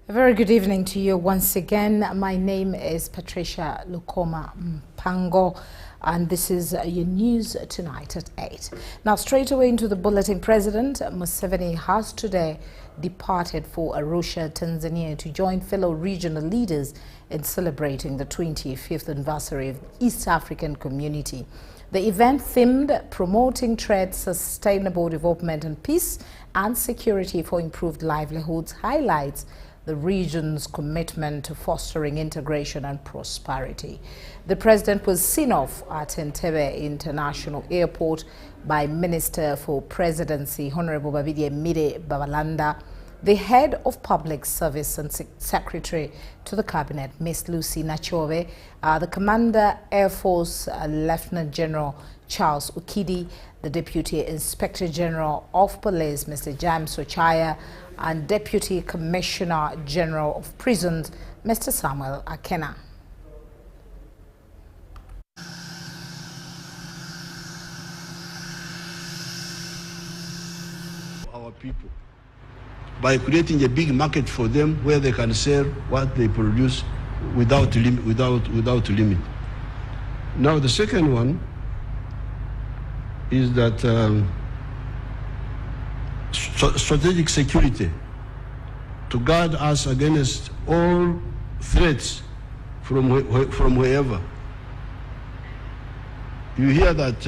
A very good evening to you once again. My name is Patricia Lukoma Mpango, and this is your news tonight at 8. Now, straight away into the bulletin. President Museveni has today departed for Arusha, Tanzania, to join fellow regional leaders in celebrating the 25th anniversary of the East African Community. The event, themed Promoting Trade, Sustainable Development and Peace and Security for Improved Livelihoods, highlights the region's commitment to fostering integration and prosperity. The president was seen off at Entebbe International Airport by Minister for Presidency, Honorable Babidi Babalanda, the head of Public Service and Secretary to the Cabinet, Ms. Lucy Nachove, the Commander Air Force Lieutenant General Charles Ukidi, the Deputy Inspector General of Police, Mr. James Ochaya, and Deputy Commissioner General of Prisons, Mr. Samuel Akena. Our people, by creating a big market for them where they can sell what they produce without limit. Now the second one is that strategic security, to guard us against all threats from wherever. You hear that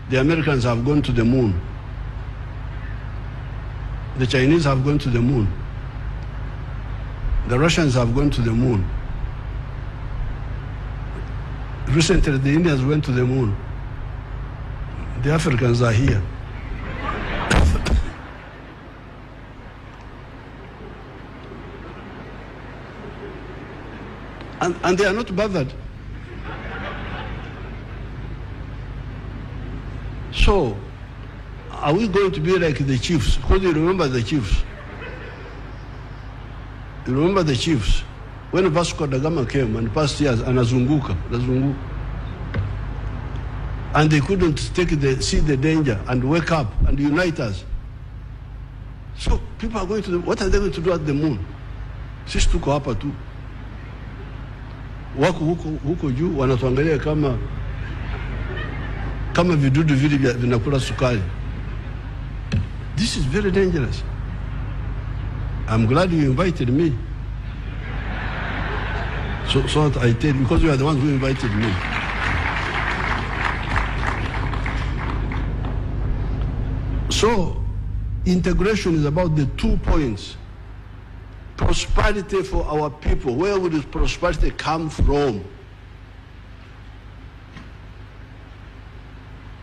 the Americans have gone to the moon. The Chinese have gone to the moon. The Russians have gone to the moon. Recently, the Indians went to the moon. The Africans are here. And they are not bothered. So, are we going to be like the chiefs? Because you remember the chiefs. You remember the chiefs. When Vasco da Gama came and past years, anazunguka. And they couldn't see the danger and wake up and unite us. So people are going to, what are they going to do at the moon? Sisi tuko hapa tu. Wako huko juu wanatuangalia kama vidudu vile vinakula sukari. This is very dangerous. I'm glad you invited me. So that I tell you, because you are the ones who invited me. So, integration is about the 2 points. Prosperity for our people. Where would this prosperity come from?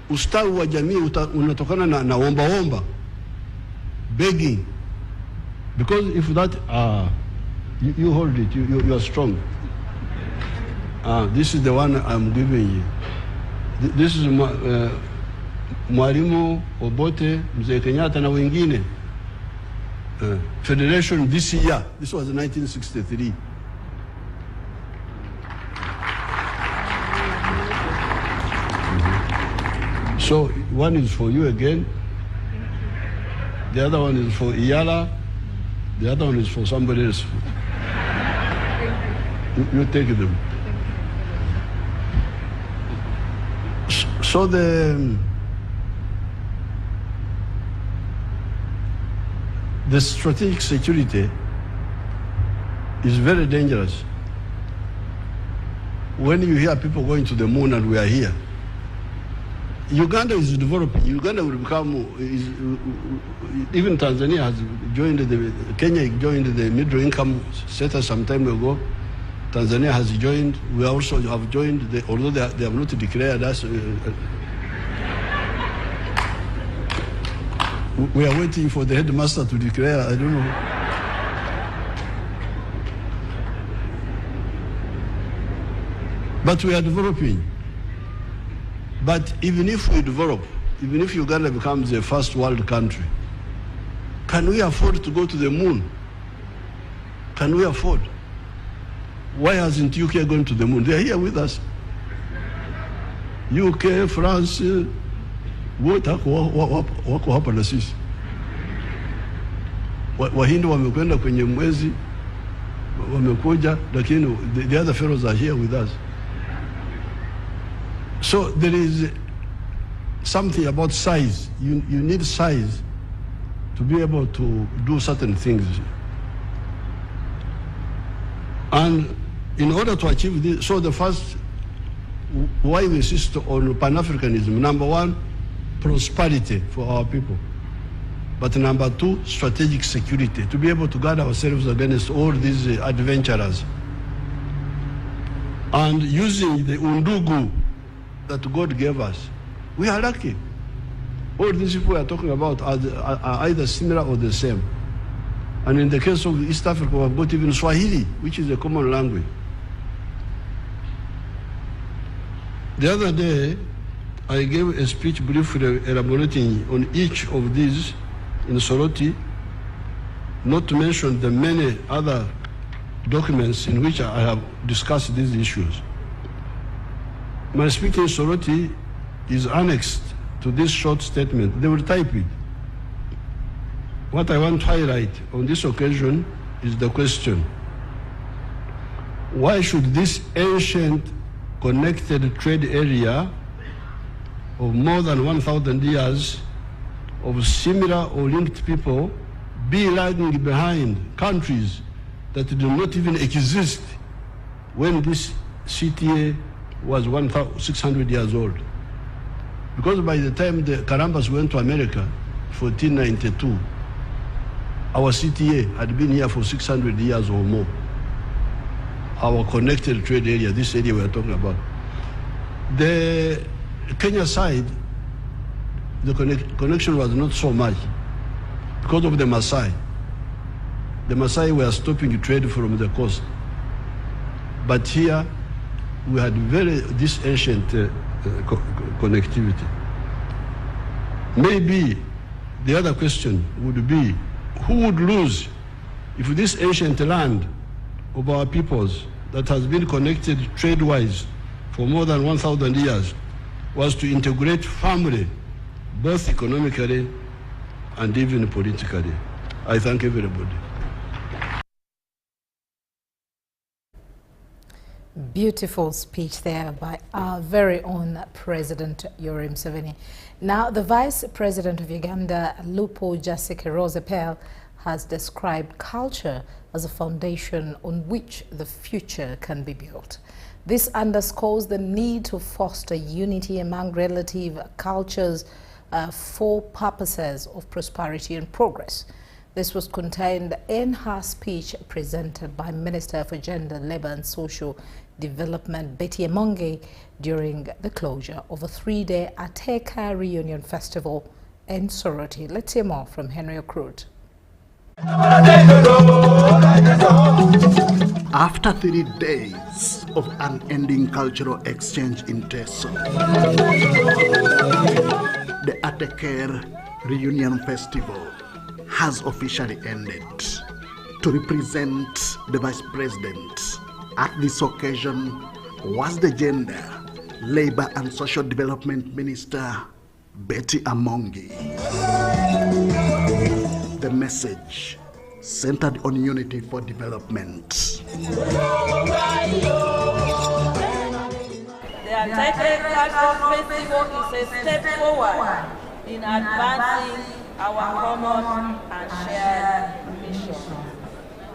Ustawi wa jamii unatokana na omba, begging. Because if that, you hold it, you are strong. This is the one I'm giving you. This is Mwalimu Obote, Mzee Kenyatta na wengine. Federation this year. This was 1963. So one is for you again. The other one is for Iyala. The other one is for somebody else. You take them. So the strategic security is very dangerous. When you hear people going to the moon and we are here, Uganda is developing. Uganda will become, even Tanzania has joined Kenya joined the middle income status some time ago. Tanzania has joined. We also have joined, although they have not declared us. We are waiting for the headmaster to declare, I don't know. But we are developing. But even if we develop, even if Uganda becomes a first world country, can we afford to go to the moon? Can we afford? Why hasn't UK gone to the moon? They are here with us. UK, France, wote wako hapa na sisi. Wahindi wamekwenda kwenye mwezi, wamekuja, lakini the other fellows are here with us. So there is something about size. You need size to be able to do certain things. And in order to achieve this, so the first, why we insist on Pan-Africanism, number one, prosperity for our people. But number two, strategic security, to be able to guard ourselves against all these adventurers. And using the undugu that God gave us, we are lucky. All these people we are talking about are either similar or the same. And in the case of East Africa, we have got even Swahili, which is a common language. The other day, I gave a speech briefly elaborating on each of these in Soroti, not to mention the many other documents in which I have discussed these issues. My speech in Soroti is annexed to this short statement. They will type it. What I want to highlight on this occasion is the question: why should this ancient connected trade area of more than 1,000 years of similar or linked people be lagging behind countries that do not even exist when this CTA was 1,600 years old? Because by the time the Karambas went to America, 1492, our CTA had been here for 600 years or more. Our connected trade area, this area we are talking about. The Kenya side, the connection was not so much because of the Maasai. The Maasai were stopping trade from the coast. But here, we had this ancient connectivity. Maybe the other question would be, who would lose if this ancient land of our peoples that has been connected trade-wise for more than 1,000 years was to integrate family, both economically and even politically? I thank everybody. Beautiful speech there by our very own President Yoweri Museveni. Now, the Vice President of Uganda, Lupo Jasekerozepel, has described culture as a foundation on which the future can be built. This underscores the need to foster unity among relative cultures for purposes of prosperity and progress. This was contained in her speech presented by Minister for Gender, Labour and Social Development, Betty Amongi, during the closure of a 3-day Ateker reunion festival in Soroti. Let's hear more from Henry Okrut. After 3 days of unending cultural exchange in Teso, the Ateker Reunion Festival has officially ended. To represent the Vice President at this occasion was the Gender, Labour and Social Development Minister, Betty Amongi. The message centered on unity for development. The Ateker Cultural Festival is a step forward in advancing our common and shared mission.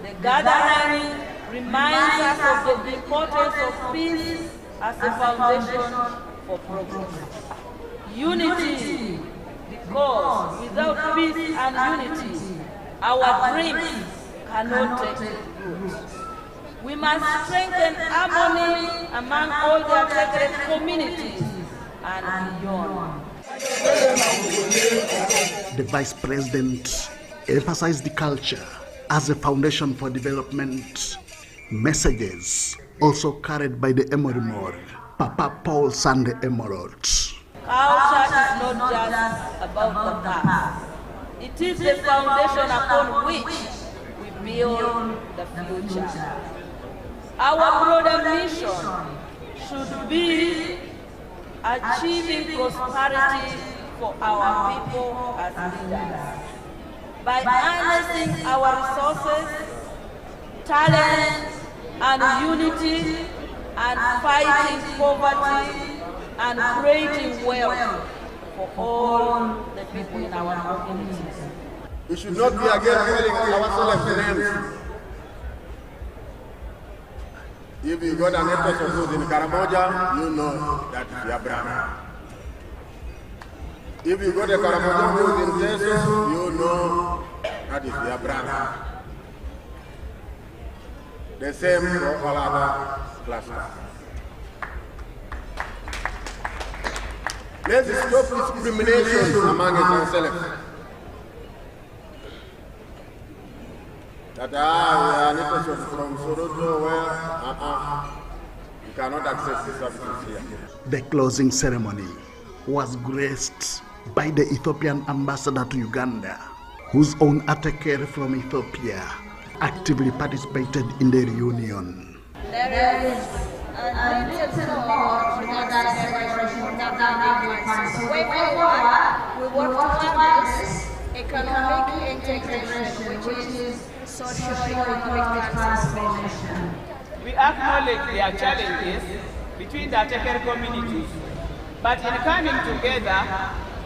The gathering reminds us of the importance of peace as a foundation for progress. Unity, because without peace and unity, our dreams cannot take root. We must strengthen harmony among all the affected communities and beyond. The Vice President emphasized the culture as a foundation for development. Messages also carried by the Emorimor, Papa Paul Sunday Emerald. Culture is not just about the past. It is the foundation upon which we build the future. Our broader mission should be achieving prosperity for our people as leaders. by harnessing our resources, talent, and unity, and fighting poverty and creating wealth for all the people in our communities. We should not be again calling ourselves names. If you got an episode in Karamoja, you know that is your brother. If you got a Karamoja who's in Jesus, you know that is your brother. The same for all other classes. Let's stop discrimination among ourselves. That we are an episode from Soroto where you cannot access the services here. The closing ceremony was graced by the Ethiopian ambassador to Uganda, whose own Ateker from Ethiopia actively participated in the reunion. There is a limited support for that celebration that we way forward, we work towards economic integration, which is socio-economic transformation. We acknowledge their challenges between the Ateker communities, but in coming together,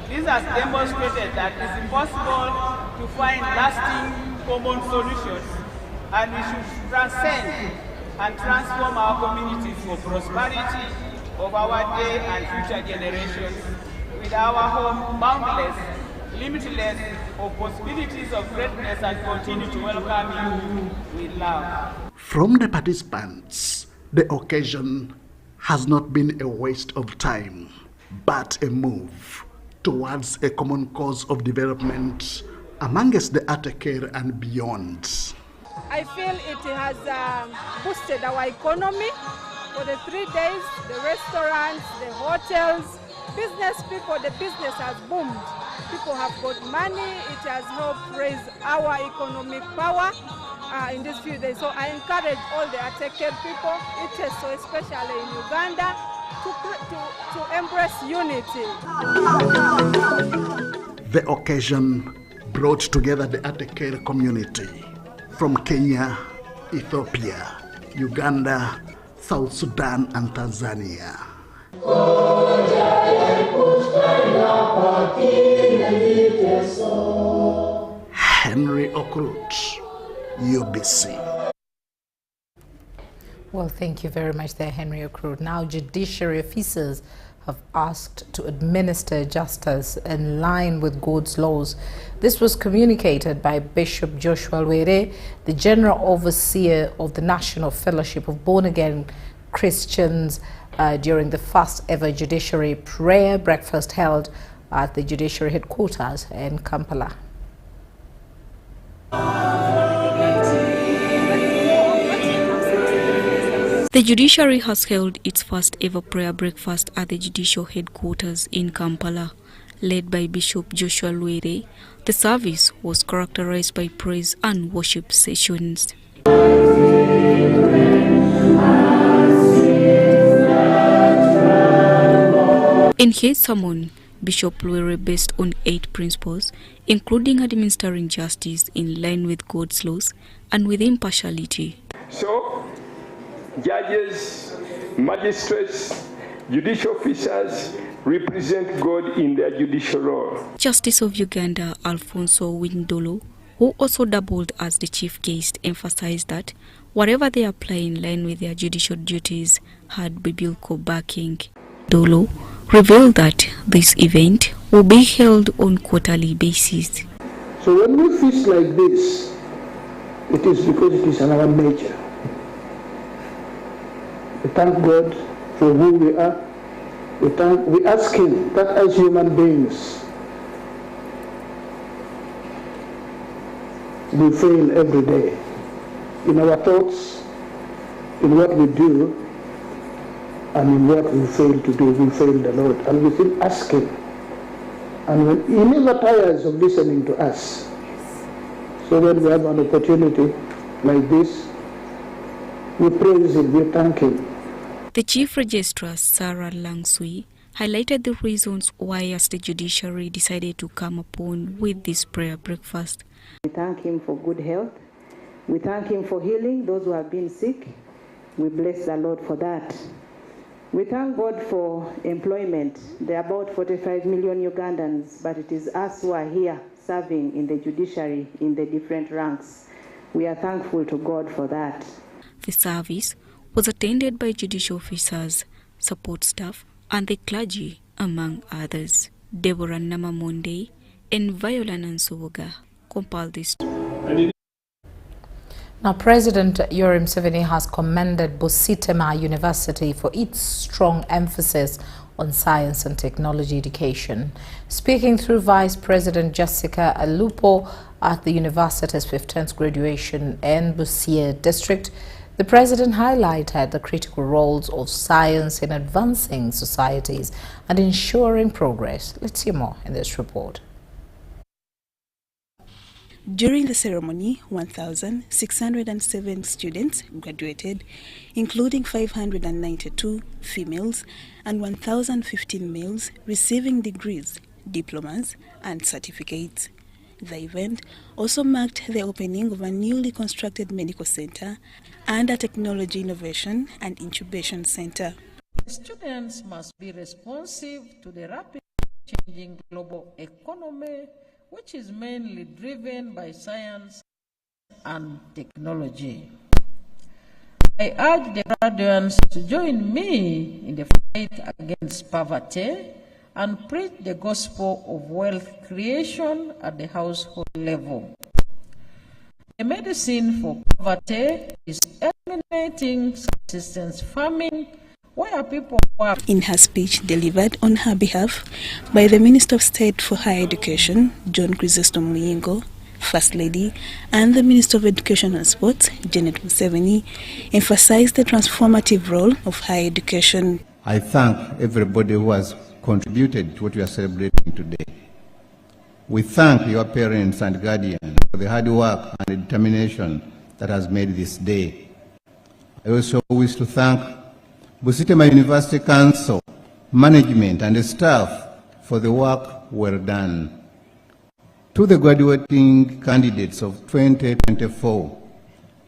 this has demonstrated that it's impossible to find lasting common solutions, and we should transcend and transform our communities for prosperity of our day and future generations, with our home boundless, limitless of possibilities of greatness, and continue to welcome you with love. From the participants, the occasion has not been a waste of time, but a move towards a common cause of development amongst the Ateker and beyond. I feel it has boosted our economy for the 3 days. The restaurants, the hotels, business people, the business has boomed. People have got money. It has helped raise our economic power in these few days. So I encourage all the Ateker people, so especially in Uganda, to embrace unity. The occasion brought together the Ateker community from Kenya, Ethiopia, Uganda, South Sudan, and Tanzania. Henry Okrut, UBC. Well, thank you very much there, Henry Okrut. Now, judiciary officers have asked to administer justice in line with God's laws. This was communicated by Bishop Joshua Lwere, the General Overseer of the National Fellowship of Born-Again Christians, during the first ever judiciary prayer breakfast held at the judiciary headquarters in Kampala. The judiciary has held its first ever prayer breakfast at the judicial headquarters in Kampala. Led by Bishop Joshua Lwere, the service was characterized by praise and worship sessions. In his sermon, Bishop Lwere based on 8 principles, including administering justice in line with God's laws and with impartiality. So, judges, magistrates, judicial officers represent God in their judicial role. Justice of Uganda, Alfonso Windolo, who also doubled as the chief guest, emphasized that whatever they apply in line with their judicial duties had biblical backing. Dolo revealed that this event will be held on quarterly basis. So when we feast like this, it is because it is in our nature. We thank God for who we are. We ask Him that as human beings, we fail every day in our thoughts, in what we do, and in what we fail to do. We fail the Lord, and we still ask Him. And when He never tires of listening to us. So when we have an opportunity like this, we praise Him, we thank Him. The Chief Registrar, Sarah Langsui, highlighted the reasons why as the judiciary decided to come upon with this prayer breakfast We thank him for good health. We thank him for healing those who have been sick. We bless the Lord for that. We thank God for employment. There are about 45 million Ugandans, but it is us who are here serving in the judiciary in the different ranks. We are thankful to God for that. The service was attended by judicial officers, support staff, and the clergy, among others. Deborah Namamonde and Viola Nansuwoga compiled this. Now, President Yoweri Museveni has commended Busitema University for its strong emphasis on science and technology education. Speaking through Vice President Jessica Alupo at the university's 15th graduation in Busia district, the president highlighted the critical roles of science in advancing societies and ensuring progress. Let's hear more in this report. During the ceremony, 1,607 students graduated, including 592 females and 1,015 males receiving degrees, diplomas, and certificates. The event also marked the opening of a newly constructed medical center and a technology innovation and incubation center. Students must be responsive to the rapidly changing global economy, which is mainly driven by science and technology. I urge the graduates to join me in the fight against poverty and preach the gospel of wealth creation at the household level. The medicine for poverty is eliminating subsistence farming, where people work. In her speech delivered on her behalf by the Minister of State for Higher Education, John Chrysostom Muyingo, First Lady, and the Minister of Education and Sports, Janet Museveni, emphasized the transformative role of higher education. I thank everybody who has contributed to what we are celebrating today. We thank your parents and guardians for the hard work and determination that has made this day. I also wish to thank Busitema University Council, management and staff for the work well done. To the graduating candidates of 2024,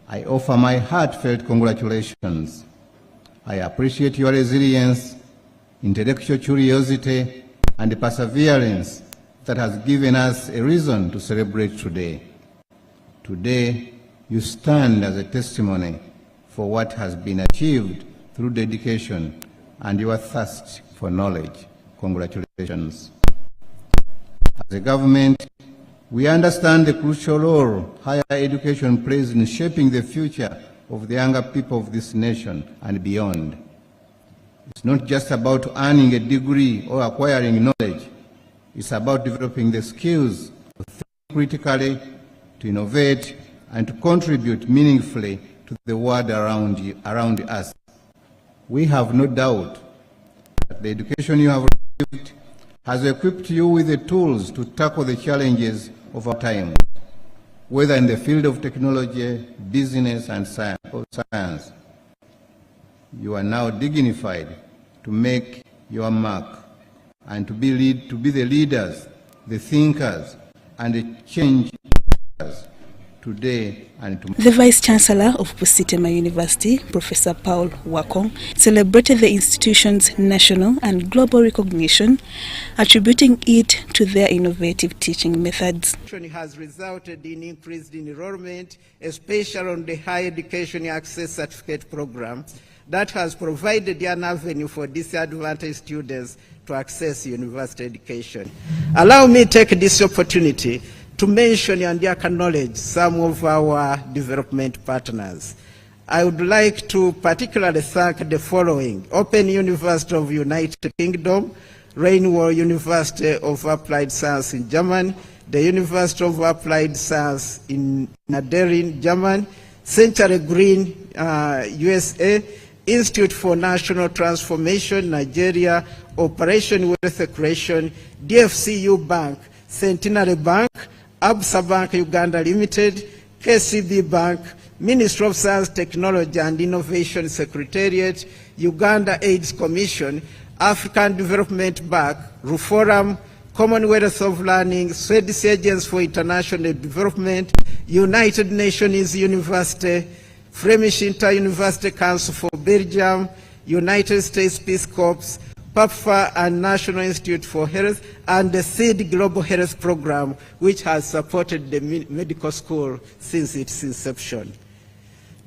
I offer my heartfelt congratulations. I appreciate your resilience, intellectual curiosity, and perseverance that has given us a reason to celebrate today. Today, you stand as a testimony for what has been achieved through dedication and your thirst for knowledge. Congratulations. As a government, we understand the crucial role higher education plays in shaping the future of the younger people of this nation and beyond. It's not just about earning a degree or acquiring knowledge. It's about developing the skills to think critically, to innovate, and to contribute meaningfully to the world around us. We have no doubt that the education you have received has equipped you with the tools to tackle the challenges of our time, whether in the field of technology, business, and science. You are now dignified to make your mark and to be the leaders, the thinkers, and the change makers today and tomorrow. The Vice Chancellor of Busitema University, Professor Paul Wakong, celebrated the institution's national and global recognition, attributing it to their innovative teaching methods. It has resulted in increased enrollment, especially on the higher education access certificate program, that has provided an avenue for disadvantaged students to access university education. Allow me to take this opportunity to mention and acknowledge some of our development partners. I would like to particularly thank the following: Open University of United Kingdom, Rheinwald University of Applied Science in Germany, the University of Applied Science in Nadelin, Germany, Century Green, USA, Institute for National Transformation, Nigeria, Operation Wealth Creation, DFCU Bank, Centenary Bank, Absa Bank Uganda Limited, KCB Bank, Ministry of Science, Technology and Innovation Secretariat, Uganda AIDS Commission, African Development Bank, Ruforum, Commonwealth of Learning, Swedish Agency for International Development, United Nations University, Flemish Inter-University Council for Belgium, United States Peace Corps, PAPFA and National Institute for Health, and the SEED Global Health Program, which has supported the medical school since its inception.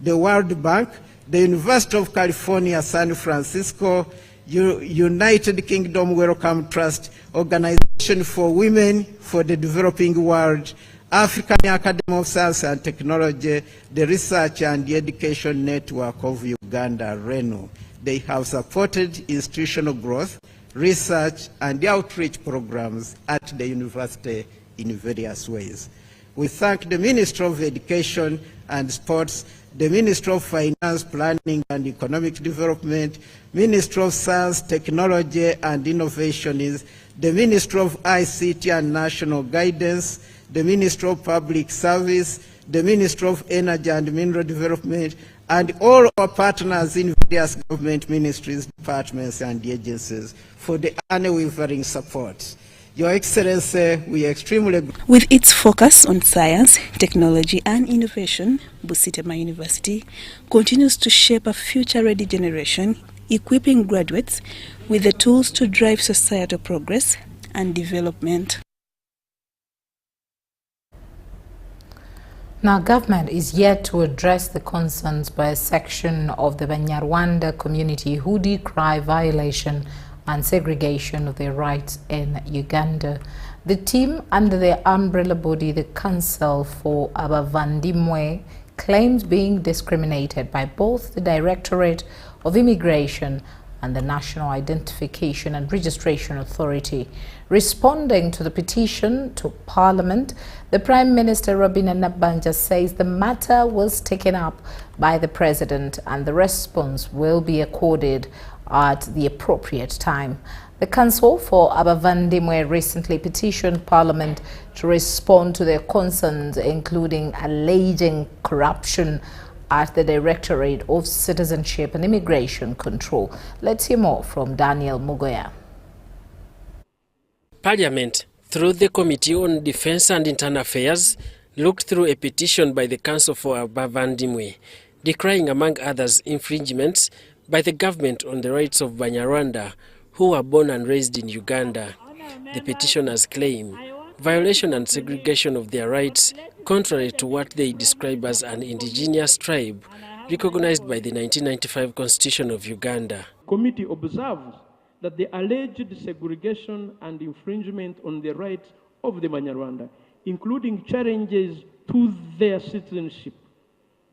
The World Bank, the University of California, San Francisco, United Kingdom Wellcome Trust, Organization for Women for the Developing World, African Academy of Science and Technology, the Research and the Education Network of Uganda, RENU. They have supported institutional growth, research, and outreach programs at the university in various ways. We thank the Ministry of Education and Sports, the Ministry of Finance, Planning and Economic Development, Ministry of Science, Technology and Innovation, the Ministry of ICT and National Guidance, the Ministry of Public Service, the Ministry of Energy and Mineral Development, and all our partners in various government ministries, departments, and agencies for the unwavering support. Your Excellency, we are extremely grateful. With its focus on science, technology, and innovation, Busitema University continues to shape a future-ready generation, equipping graduates with the tools to drive societal progress and development. Now, government is yet to address the concerns by a section of the Banyarwanda community who decry violation and segregation of their rights in Uganda. The team under the umbrella body, the Council for Abavandimwe, claims being discriminated by both the Directorate of Immigration and the National Identification and Registration Authority. Responding to the petition to Parliament, the Prime Minister Robina Nabanja says the matter was taken up by the President and the response will be accorded at the appropriate time. The Council for Abavandimwe recently petitioned Parliament to respond to their concerns, including alleging corruption at the Directorate of Citizenship and Immigration Control. Let's hear more from Daniel Mugoya. Parliament, through the Committee on Defence and Internal Affairs, looked through a petition by the Council for Abavandimwe, decrying, among others, infringements by the government on the rights of Banyarwanda, who were born and raised in Uganda. The petitioners claim violation and segregation of their rights contrary to what they describe as an indigenous tribe recognized by the 1995 Constitution of Uganda. The committee observes that the alleged segregation and infringement on the rights of the Banyarwanda, including challenges to their citizenship,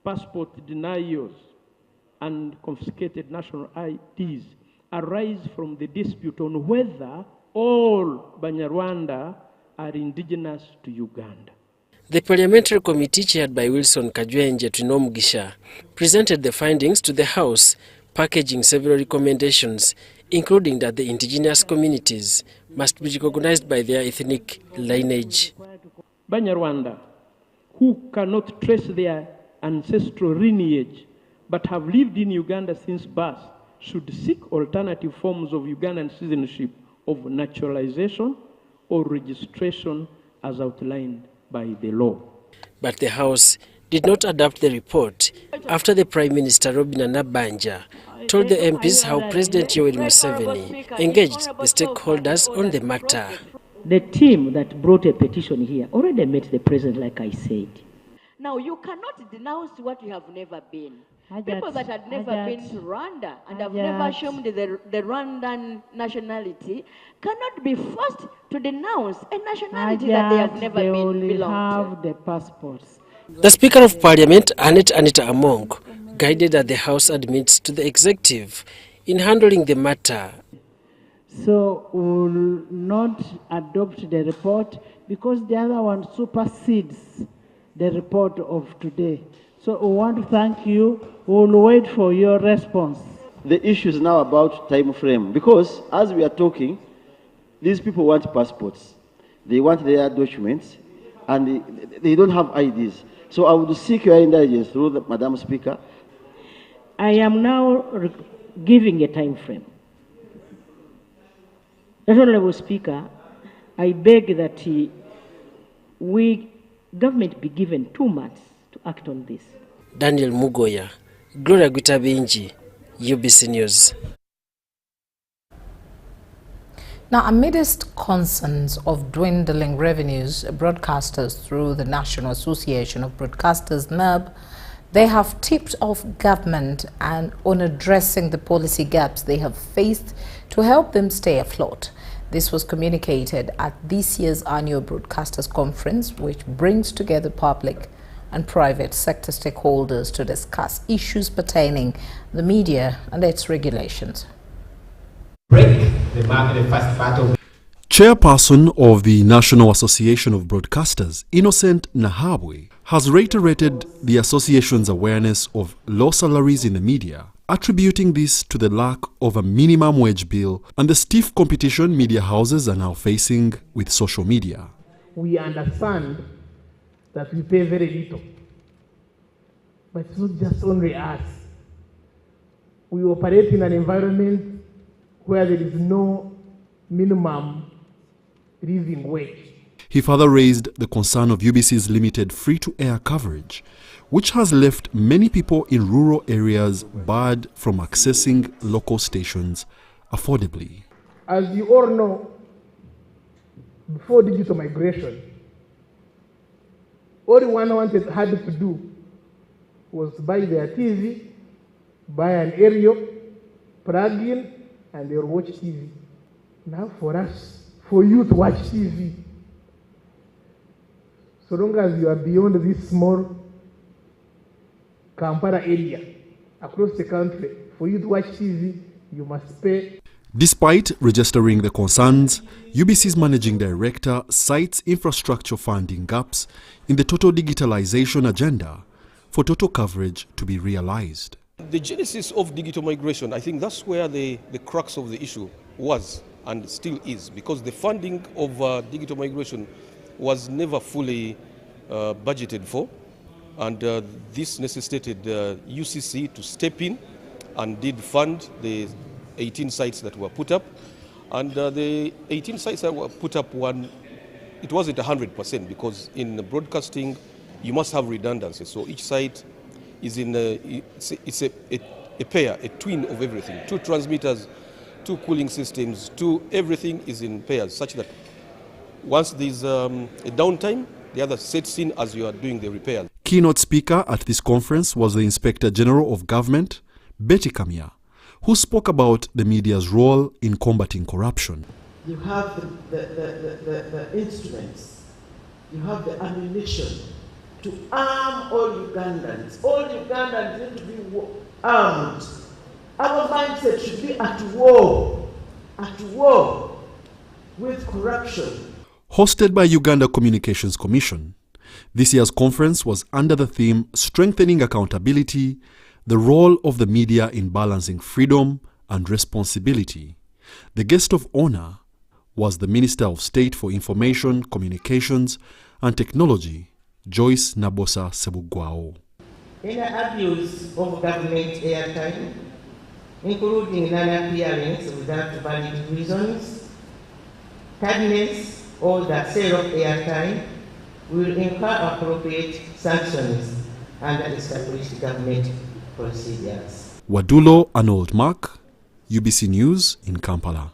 passport denials, and confiscated national IDs, arise from the dispute on whether all Banyarwanda are indigenous to Uganda. The parliamentary committee, chaired by Wilson Kajwenje Tunomgisha, presented the findings to the House, packaging several recommendations, including that the indigenous communities must be recognized by their ethnic lineage. Banyarwanda, who cannot trace their ancestral lineage but have lived in Uganda since birth, should seek alternative forms of Ugandan citizenship of naturalization or registration as outlined by the law. But the House did not adopt the report after the Prime Minister Robina Nabanja told the MPs how President Yoweri Museveni engaged the stakeholders on the matter. The team that brought a petition here already met the President, like I said. Now, you cannot denounce what you have never been. People that had never been to Rwanda and have never assumed the Rwandan nationality cannot be forced to denounce a nationality that they have never belonged to. The passports. The Speaker of Parliament, Anita Among, guided at the House admits to the executive in handling the matter. So we will not adopt the report because the other one supersedes the report of today. So we want to thank you. We will wait for your response. The issue is now about time frame because as we are talking, these people want passports. They want their documents and they don't have IDs. So I would seek your indulgence through the Madam Speaker. I am now giving a time frame. Honorable Speaker, I beg that government be given 2 months to act on this. Daniel Mugoya, Gloria Gutabinji, UBC News. Now, amidst concerns of dwindling revenues, broadcasters through the National Association of Broadcasters, NAB, they have tipped off government and on addressing the policy gaps they have faced to help them stay afloat. This was communicated at this year's annual Broadcasters Conference, which brings together public and private sector stakeholders to discuss issues pertaining to the media and its regulations. Chairperson of the National Association of Broadcasters, Innocent Nahabwe, has reiterated the association's awareness of low salaries in the media, attributing this to the lack of a minimum wage bill and the stiff competition media houses are now facing with social media. We understand that we pay very little, but it's not just only us. We operate in an environment where there is no minimum living wage. He further raised the concern of UBC's limited free-to-air coverage, which has left many people in rural areas barred from accessing local stations affordably. As you all know, before digital migration, all one had to do was buy their TV, buy an aerial, plug in, and they'll watch TV. Now for you to watch TV, so long as you are beyond this small Kampala area, across the country, for you to watch TV, you must pay. Despite registering the concerns, UBC's managing director cites infrastructure funding gaps in the total digitalization agenda for total coverage to be realized. The genesis of digital migration, I think that's where the crux of the issue was and still is, because the funding of digital migration was never fully budgeted for, and this necessitated UCC to step in and did fund the 18 sites that were put up. And the 18 sites that were put up, it wasn't 100%, because in broadcasting you must have redundancy. So each site is in it's a pair, a twin of everything. 2 transmitters, 2 cooling systems, everything is in pairs, such that once there's a downtime, the other sets in as you are doing the repair. Keynote speaker at this conference was the Inspector General of Government, Betty Kamya, who spoke about the media's role in combating corruption. You have the instruments, you have the ammunition to arm all Ugandans. All Ugandans need to be armed. Our mindset should be at war with corruption. Hosted by Uganda Communications Commission, this year's conference was under the theme Strengthening Accountability, the Role of the Media in Balancing Freedom and Responsibility. The guest of honor was the Minister of State for Information, Communications and Technology, Joyce Nabosa Sebugwao. Any abuse of government airtime, including non-appearance without valid reasons, tardiness, or the sale of airtime, will incur appropriate sanctions under established government procedures. Wadulo Arnold Mark, UBC News in Kampala.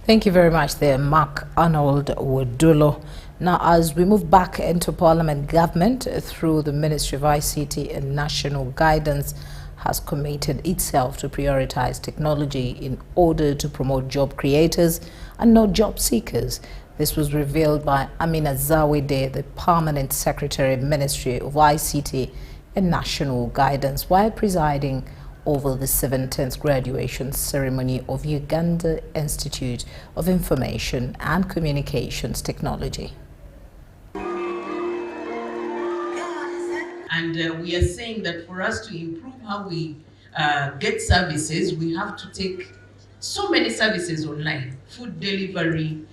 Thank you very much there, Mark Arnold Wadulo. Now, as we move back into Parliament, government through the Ministry of ICT and National Guidance has committed itself to prioritize technology in order to promote job creators and not job seekers. This was revealed by Amina Zawide, the Permanent Secretary, Ministry of ICT and National Guidance, while presiding over the 17th graduation ceremony of Uganda Institute of Information and Communications Technology. And we are saying that for us to improve how we get services, we have to take so many services online. Food delivery,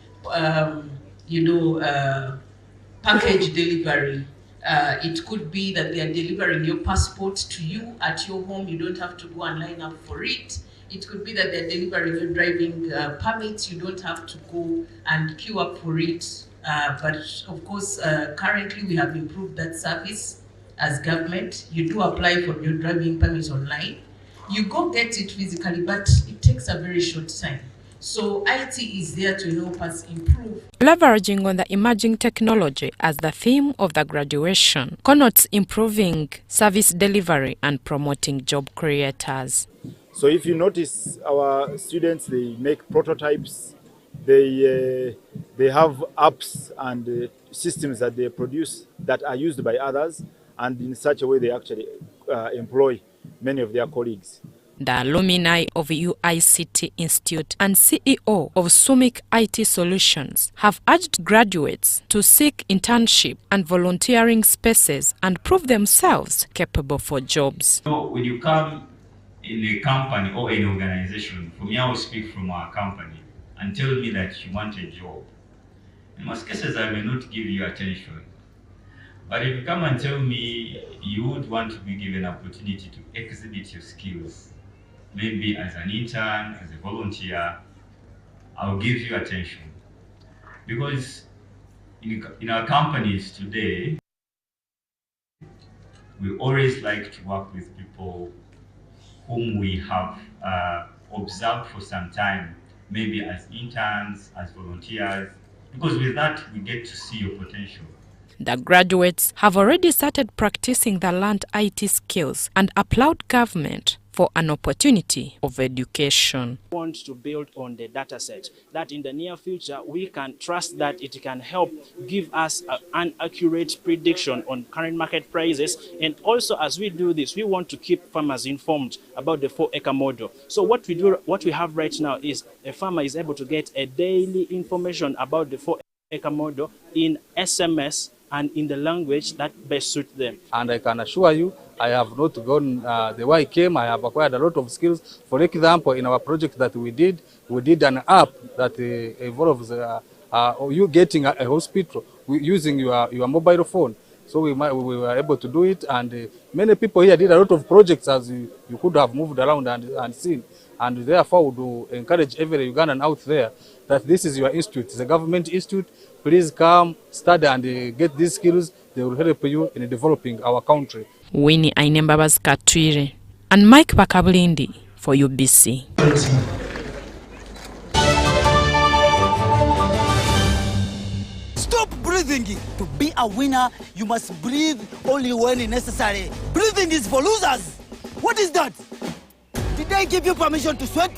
package delivery. It could be that they are delivering your passport to you at your home. You don't have to go and line up for it. It could be that they're delivering your driving permits. You don't have to go and queue up for it. But of course, currently we have improved that service as government. You do apply for your driving permits online. You go get it physically, but it takes a very short time. So IT is there to help us improve. Leveraging on the emerging technology as the theme of the graduation connotes improving service delivery and promoting job creators. So if you notice, our students, they make prototypes, they have apps and systems that they produce that are used by others, and in such a way they actually employ many of their colleagues. The alumni of UICT Institute and CEO of Sumic IT Solutions have urged graduates to seek internship and volunteering spaces and prove themselves capable for jobs. So when you come in a company or an organization, for me I will speak from our company, and tell me that you want a job. In most cases I may not give you attention. But if you come and tell me you would want to be given an opportunity to exhibit your skills, maybe as an intern, as a volunteer, I'll give you attention. Because in our companies today, we always like to work with people whom we have observed for some time, maybe as interns, as volunteers, because with that we get to see your potential. The graduates have already started practicing the learned IT skills and applaud government for an opportunity of education. We want to build on the data set that in the near future we can trust that it can help give us an accurate prediction on current market prices, and also as we do this we want to keep farmers informed about the 4-acre model. So what we have right now is a farmer is able to get a daily information about the 4-acre model in SMS and in the language that best suits them. And I can assure you, I have not gone the way I came. I have acquired a lot of skills. For example, in our project that we did an app that involves you getting a hospital using your mobile phone. So we were able to do it, and many people here did a lot of projects as you could have moved around and seen. And therefore, we would encourage every Ugandan out there that this is your institute. It's a government institute. Please come, study and get these skills. They will help you in developing our country. Winnie Ainembabas Katwire and Mike Bakabulindi for UBC. Stop breathing. To be a winner, you must breathe only when necessary. Breathing is for losers. What is that? Did I give you permission to sweat?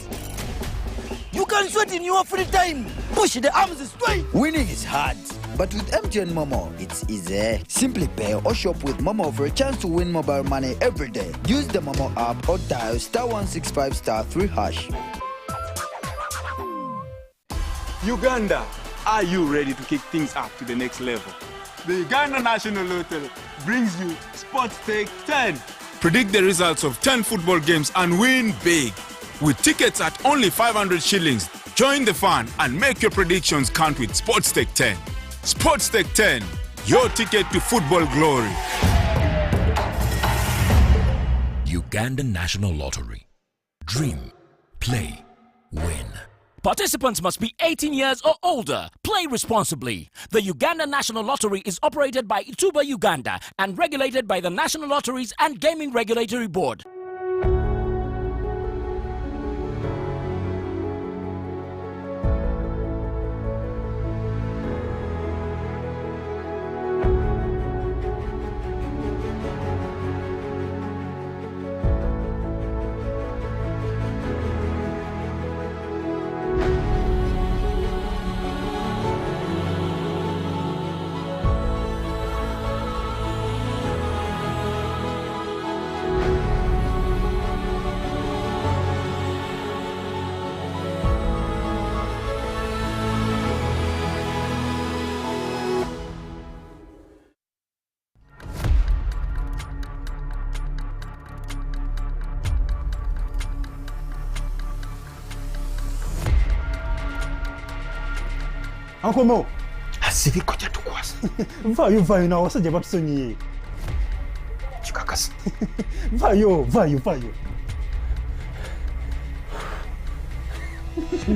You can sweat in your free time. Push the arms straight. Winning is hard, but with MTN Momo, it's easy. Simply pay or shop with Momo for a chance to win mobile money every day. Use the Momo app or dial *165*3#. Uganda, are you ready to kick things up to the next level? The Uganda National Lottery brings you Sports Stake 10. Predict the results of 10 football games and win big. With tickets at only 500 shillings, join the fun and make your predictions count with Sports Stake 10. Sports Stake 10, your ticket to football glory. Uganda National Lottery. Dream, play, win. Participants must be 18 years or older. Play responsibly. The Uganda National Lottery is operated by Ituba Uganda and regulated by the National Lotteries and Gaming Regulatory Board. Uncle Mo, asibi koja tukwasa. Vayo na wasajja batusonyiye. Chikakasi. Vayo.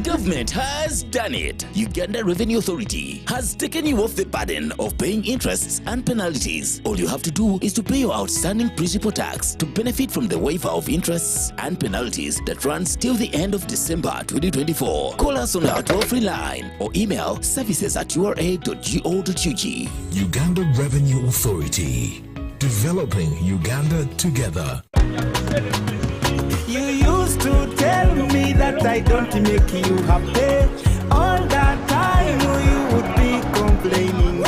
Government has done it. Uganda Revenue Authority has taken you off the burden of paying interests and penalties. All you have to do is to pay your outstanding principal tax to benefit from the waiver of interests and penalties that runs till the end of December 2024. Call us on our toll-free line or email services@ura.go.ug. Uganda Revenue Authority. Developing Uganda together. You used to tell me that I don't make you happy. All that time you would be complaining.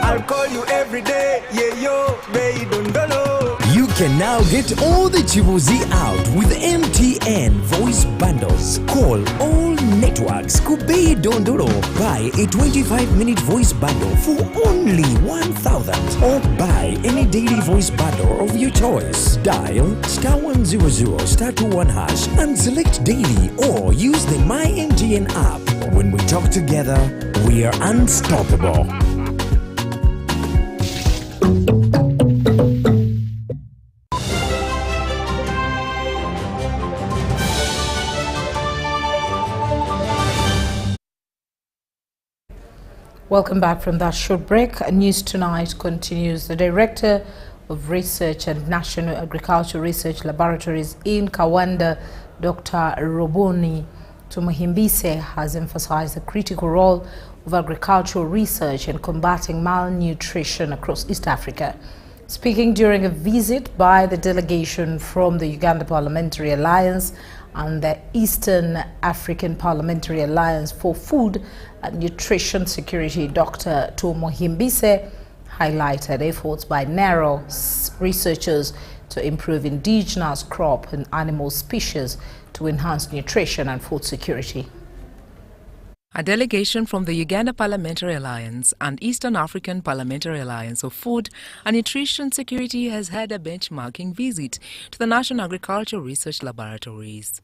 I'll call you every day. Yeah, yo, baby, don't know. You can now get all the Chibuzi out with MTN voice bundles. Call all networks. Kubei Dondoro. Buy a 25-minute voice bundle for only 1,000. Or buy any daily voice bundle of your choice. Dial *100 *21# and select daily or use the My MTN app. When we talk together, we are unstoppable. Welcome back from that short break. News Tonight continues. The Director of Research and National Agricultural Research Laboratories in Kawanda, Dr. Roboni Tumuhimbise, has emphasized the critical role of agricultural research in combating malnutrition across East Africa. Speaking during a visit by the delegation from the Uganda Parliamentary Alliance and the Eastern African Parliamentary Alliance for Food and Nutrition Security, Dr. Tumuhimbise highlighted efforts by NARO researchers to improve indigenous crop and animal species to enhance nutrition and food security. A delegation from the Uganda Parliamentary Alliance and Eastern African Parliamentary Alliance of Food and Nutrition Security has had a benchmarking visit to the National Agricultural Research Laboratories.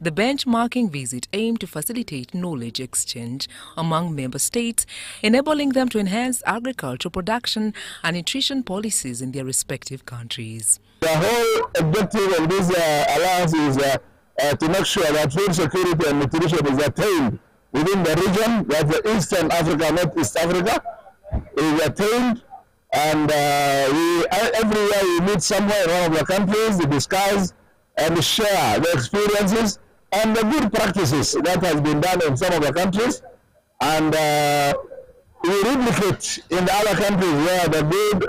The benchmarking visit aimed to facilitate knowledge exchange among member states, enabling them to enhance agricultural production and nutrition policies in their respective countries. The whole objective of this alliance is to make sure that food security and nutrition is attained within the region, that the Eastern Africa, not East Africa, is attained. And every year we meet somewhere in one of the countries to discuss and share the experiences and the good practices that has been done in some of the countries. And we replicate in the other countries where the good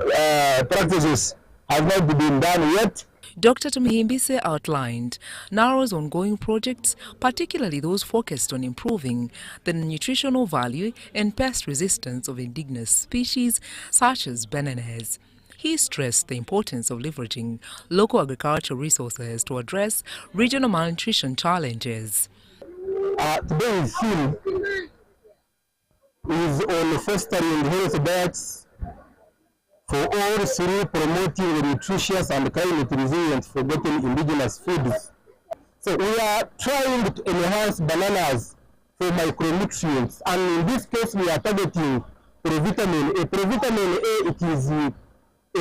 practices have not been done yet. Dr. Tumuhimbise outlined NARO's ongoing projects, particularly those focused on improving the nutritional value and pest resistance of indigenous species such as bananas. He stressed the importance of leveraging local agricultural resources to address regional malnutrition challenges. Today's theme is on fostering healthy diets for all through promoting the nutritious and climate resilient for getting indigenous foods. So we are trying to enhance bananas for micronutrients, and in this case we are targeting provitamin A. Provitamin A, it is a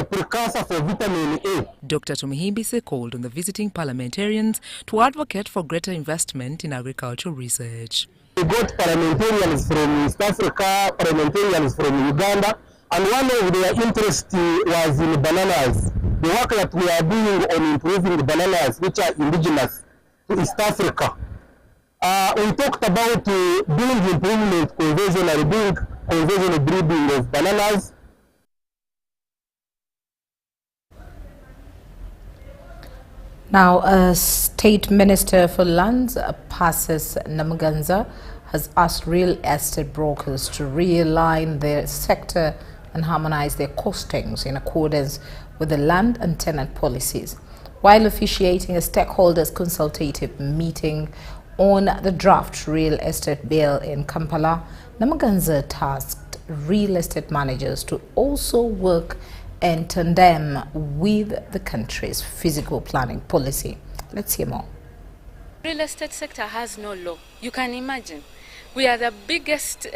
precursor for vitamin A. Dr. Tumuhimbise called on the visiting parliamentarians to advocate for greater investment in agricultural research. We got parliamentarians from East Africa, parliamentarians from Uganda, and one of their interests was in bananas. The work that we are doing on improving the bananas, which are indigenous to East Africa. We talked about doing improvement conventional breeding of bananas. Now, State Minister for Lands, Passes Namuganza, has asked real estate brokers to realign their sector and harmonize their costings in accordance with the land and tenant policies. While officiating a stakeholders consultative meeting on the draft real estate bill in Kampala, Namuganza tasked real estate managers to also work in tandem with the country's physical planning policy. Let's hear more. Real estate sector has no law. You can imagine. We are the biggest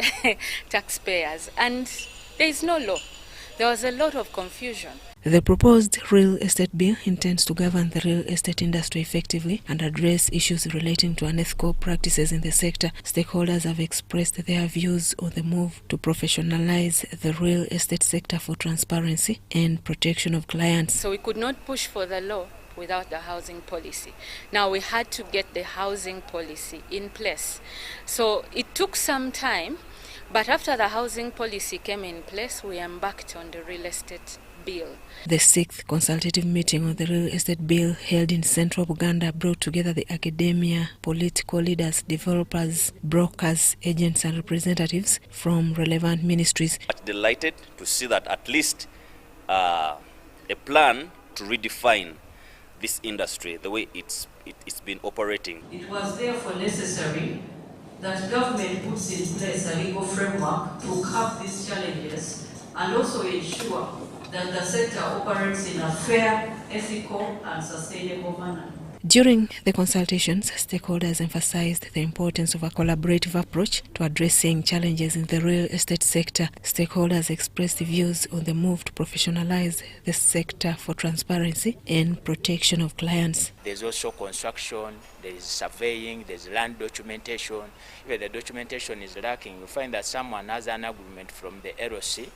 taxpayers and there is no law. There was a lot of confusion. The proposed real estate bill intends to govern the real estate industry effectively and address issues relating to unethical practices in the sector. Stakeholders have expressed their views on the move to professionalize the real estate sector for transparency and protection of clients. So we could not push for the law without the housing policy. Now we had to get the housing policy in place. So it took some time, but after the housing policy came in place, we embarked on the real estate bill. The 6th consultative meeting on the real estate bill held in central Uganda brought together the academia, political leaders, developers, brokers, agents and representatives from relevant ministries. Delighted to see that at least a plan to redefine this industry, the way it's been operating. It was therefore necessary that government puts in place a legal framework to curb these challenges and also ensure that the sector operates in a fair, ethical and sustainable manner. During the consultations, stakeholders emphasized the importance of a collaborative approach to addressing challenges in the real estate sector. Stakeholders expressed views on the move to professionalize the sector for transparency and protection of clients. There's also construction, there's surveying, there's land documentation. If the documentation is lacking, you find that someone has an agreement from the LOC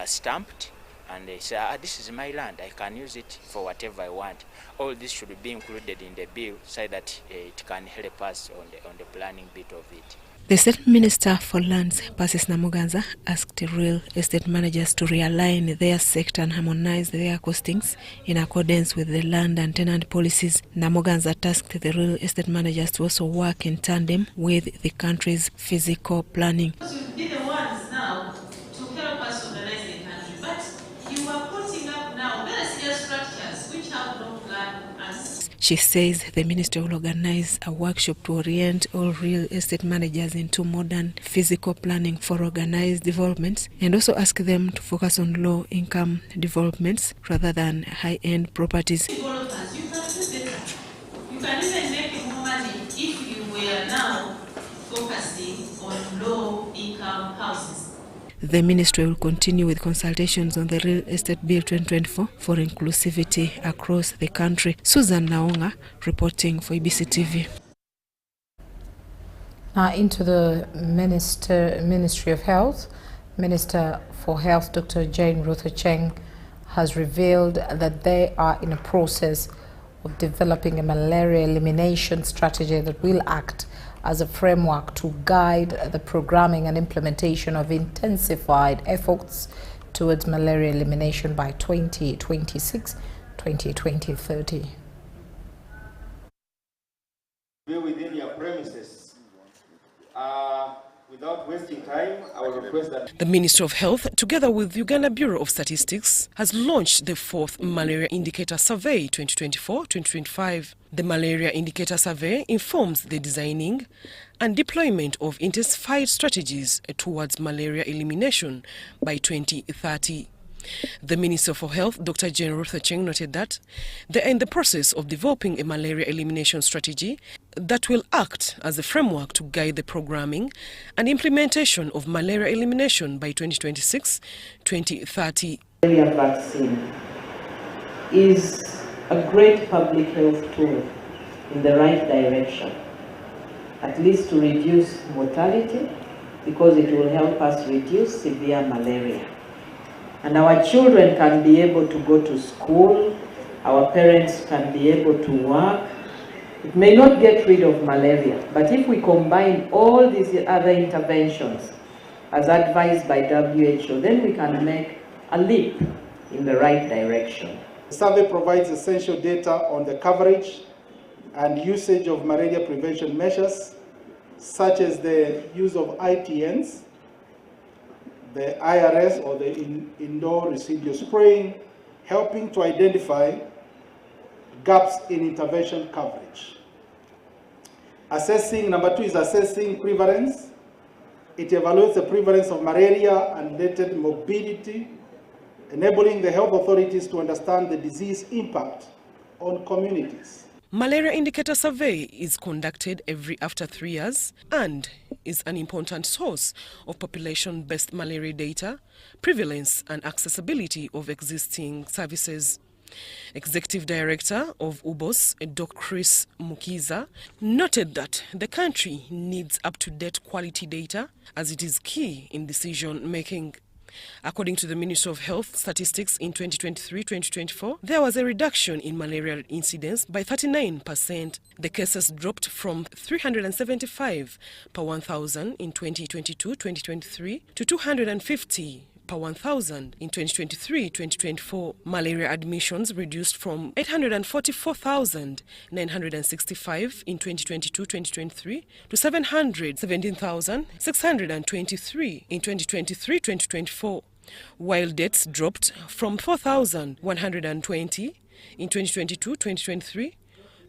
stamped, and they say, this is my land, I can use it for whatever I want. All this should be included in the bill so that it can help us on the planning bit of it. The State Minister for Lands, Patricia Lukoma, asked real estate managers to realign their sector and harmonize their costings in accordance with the land and tenant policies. Lukoma tasked the real estate managers to also work in tandem with the country's physical planning. You'll be the ones now to help us organize the country, but you are putting up now very serious structures which have no plan. She says the ministry will organize a workshop to orient all real estate managers into modern physical planning for organized developments and also ask them to focus on low-income developments rather than high-end properties. You can do better. You can even make more money if you were now focusing on low-income houses. The ministry will continue with consultations on the Real Estate Bill 2024 for inclusivity across the country. Susan Naonga reporting for ABC TV. Now into the Ministry of Health. Minister for Health Dr. Jane Ruth Acheng has revealed that they are in a process of developing a malaria elimination strategy that will act as a framework to guide the programming and implementation of intensified efforts towards malaria elimination by 2026-2030. Be within your premises. Without wasting time, I will request that... The Ministry of Health, together with the Uganda Bureau of Statistics, has launched the 4th Malaria Indicator Survey 2024-2025. The Malaria Indicator Survey informs the designing and deployment of intensified strategies towards malaria elimination by 2030. The Minister for Health, Dr. Jane Ruth Acheng, noted that they are in the process of developing a malaria elimination strategy that will act as a framework to guide the programming and implementation of malaria elimination by 2026-2030. Malaria vaccine is a great public health tool in the right direction, at least to reduce mortality, because it will help us reduce severe malaria. And our children can be able to go to school, our parents can be able to work. It may not get rid of malaria, but if we combine all these other interventions as advised by WHO, then we can make a leap in the right direction. The survey provides essential data on the coverage and usage of malaria prevention measures, such as the use of ITNs, the IRS or the indoor residual spraying, helping to identify gaps in intervention coverage. Number 2 is assessing prevalence. It evaluates the prevalence of malaria and related morbidity, enabling the health authorities to understand the disease impact on communities. Malaria indicator survey is conducted after 3 years and is an important source of population-based malaria data, prevalence and accessibility of existing services. Executive Director of UBOS, Dr. Chris Mukiza, noted that the country needs up-to-date quality data as it is key in decision-making. According to the Ministry of Health statistics in 2023-2024, there was a reduction in malaria incidence by 39%. The cases dropped from 375 per 1,000 in 2022-2023 to 250 per 1,000 in 2023-2024. Malaria admissions reduced from 844,965 in 2022-2023 to 717,623 in 2023-2024, while deaths dropped from 4,120 in 2022-2023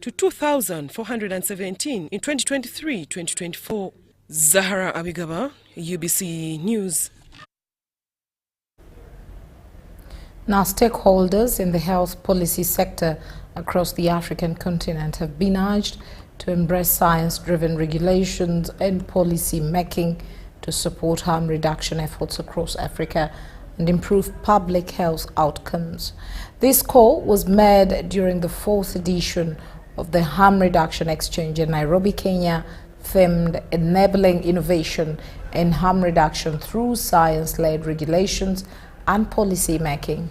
to 2,417 in 2023-2024. Zahara Abigaba, UBC News. Now, stakeholders in the health policy sector across the African continent have been urged to embrace science-driven regulations and policy making to support harm reduction efforts across Africa and improve public health outcomes. This call was made during the 4th edition of the Harm Reduction Exchange in Nairobi, Kenya, themed Enabling Innovation and Harm Reduction Through Science-Led Regulations and Policy Making.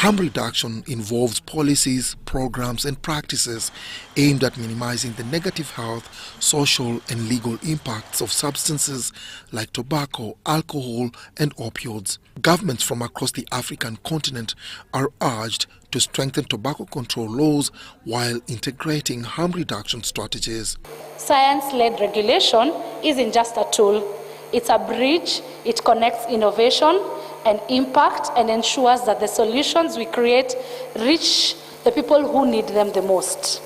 Harm reduction involves policies, programs and practices aimed at minimizing the negative health, social and legal impacts of substances like tobacco, alcohol and opioids. Governments from across the African continent are urged to strengthen tobacco control laws while integrating harm reduction strategies. Science-led regulation isn't just a tool, it's a bridge. It connects innovation and impact and ensures that the solutions we create reach the people who need them the most.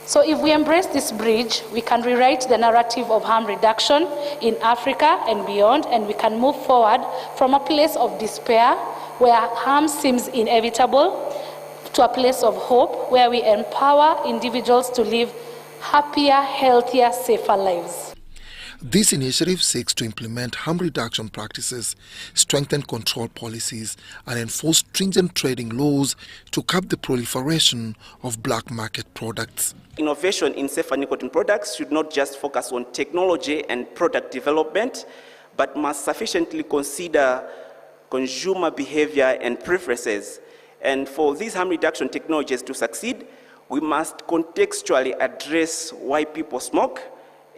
So if we embrace this bridge, we can rewrite the narrative of harm reduction in Africa and beyond, and we can move forward from a place of despair where harm seems inevitable to a place of hope where we empower individuals to live happier, healthier, safer lives. This initiative seeks to implement harm reduction practices, strengthen control policies, and enforce stringent trading laws to curb the proliferation of black market products. Innovation in safer nicotine products should not just focus on technology and product development, but must sufficiently consider consumer behavior and preferences. And for these harm reduction technologies to succeed, we must contextually address why people smoke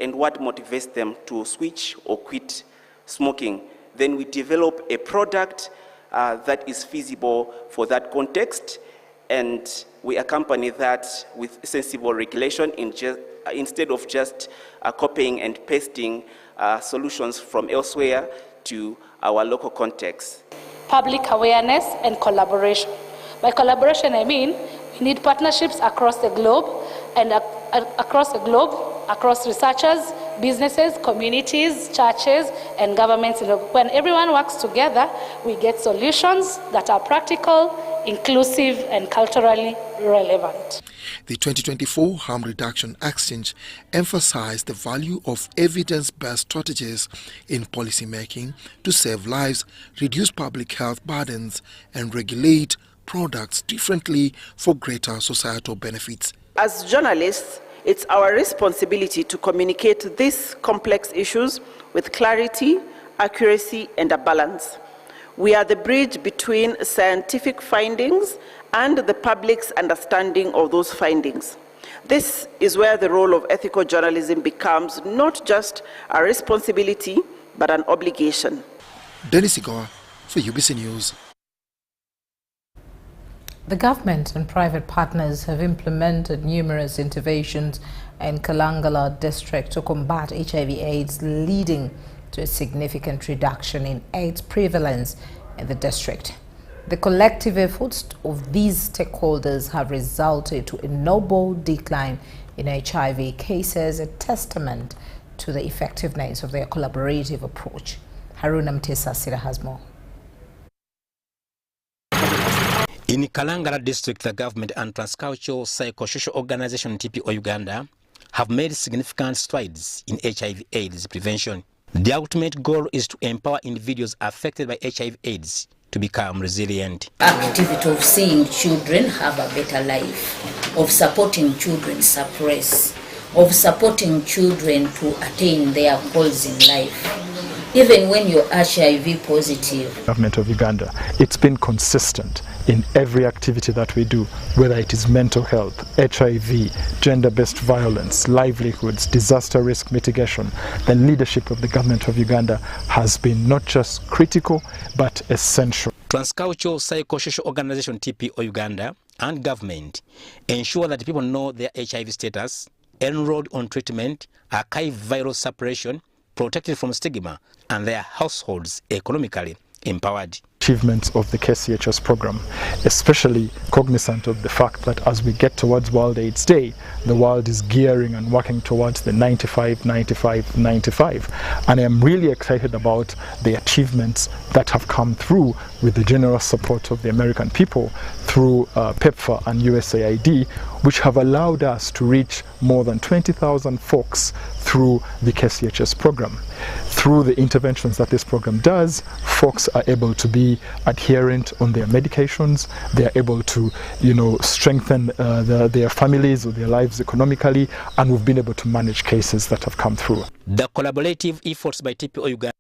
and what motivates them to switch or quit smoking. Then we develop a product that is feasible for that context, and we accompany that with sensible regulation instead of just copying and pasting solutions from elsewhere to our local context. Public awareness and collaboration. By collaboration, I mean we need partnerships across the globe and across researchers, businesses, communities, churches, and governments. When everyone works together, we get solutions that are practical, inclusive, and culturally relevant. The 2024 Harm Reduction Exchange emphasized the value of evidence-based strategies in policymaking to save lives, reduce public health burdens, and regulate products differently for greater societal benefits. As journalists, it's our responsibility to communicate these complex issues with clarity, accuracy, and a balance. We are the bridge between scientific findings and the public's understanding of those findings. This is where the role of ethical journalism becomes not just a responsibility, but an obligation. Dennis Igor for UBC News. The government and private partners have implemented numerous interventions in Kalangala district to combat HIV/AIDS, leading to a significant reduction in AIDS prevalence in the district. The collective efforts of these stakeholders have resulted to a notable decline in HIV cases, a testament to the effectiveness of their collaborative approach. Haruna Mtesa Sira has more. In Kalangala district, the government and transcultural psychosocial organization TPO Uganda have made significant strides in HIV/AIDS prevention. The ultimate goal is to empower individuals affected by HIV/AIDS to become resilient. Activity of seeing children have a better life, of supporting children suppress, of supporting children to attain their goals in life. Even when you're HIV positive. Government of Uganda, it's been consistent in every activity that we do, whether it is mental health, HIV, gender-based violence, livelihoods, disaster risk mitigation. The leadership of the government of Uganda has been not just critical, but essential. Transcultural Psychosocial Organization TPO Uganda and government ensure that people know their HIV status, enrolled on treatment, archive viral suppression, protected from stigma, and their households economically empowered. Achievements of the KCHS program, especially cognizant of the fact that as we get towards World AIDS Day, the world is gearing and working towards the 95-95-95. And I am really excited about the achievements that have come through with the generous support of the American people through PEPFAR and USAID, which have allowed us to reach more than 20,000 folks through the KCHS program. Through the interventions that this program does, folks are able to be adherent on their medications. They are able to, strengthen their families or their lives economically, and we've been able to manage cases that have come through. The collaborative efforts by TPO Uganda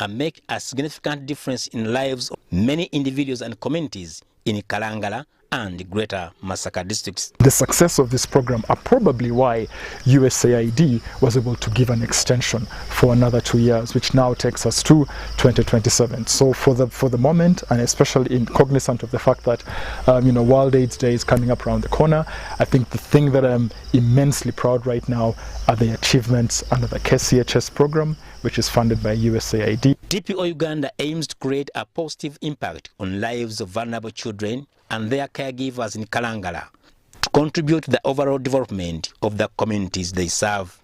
make a significant difference in lives of many individuals and communities in Kalangala and Greater Masaka districts. The success of this program are probably why USAID was able to give an extension for another 2 years, which now takes us to 2027. So for the moment, and especially in cognizant of the fact that World AIDS Day is coming up around the corner, I think the thing that I'm immensely proud right now are the achievements under the KCHS program, which is funded by USAID. TPO Uganda aims to create a positive impact on lives of vulnerable children and their caregivers in Kalangala to contribute to the overall development of the communities they serve.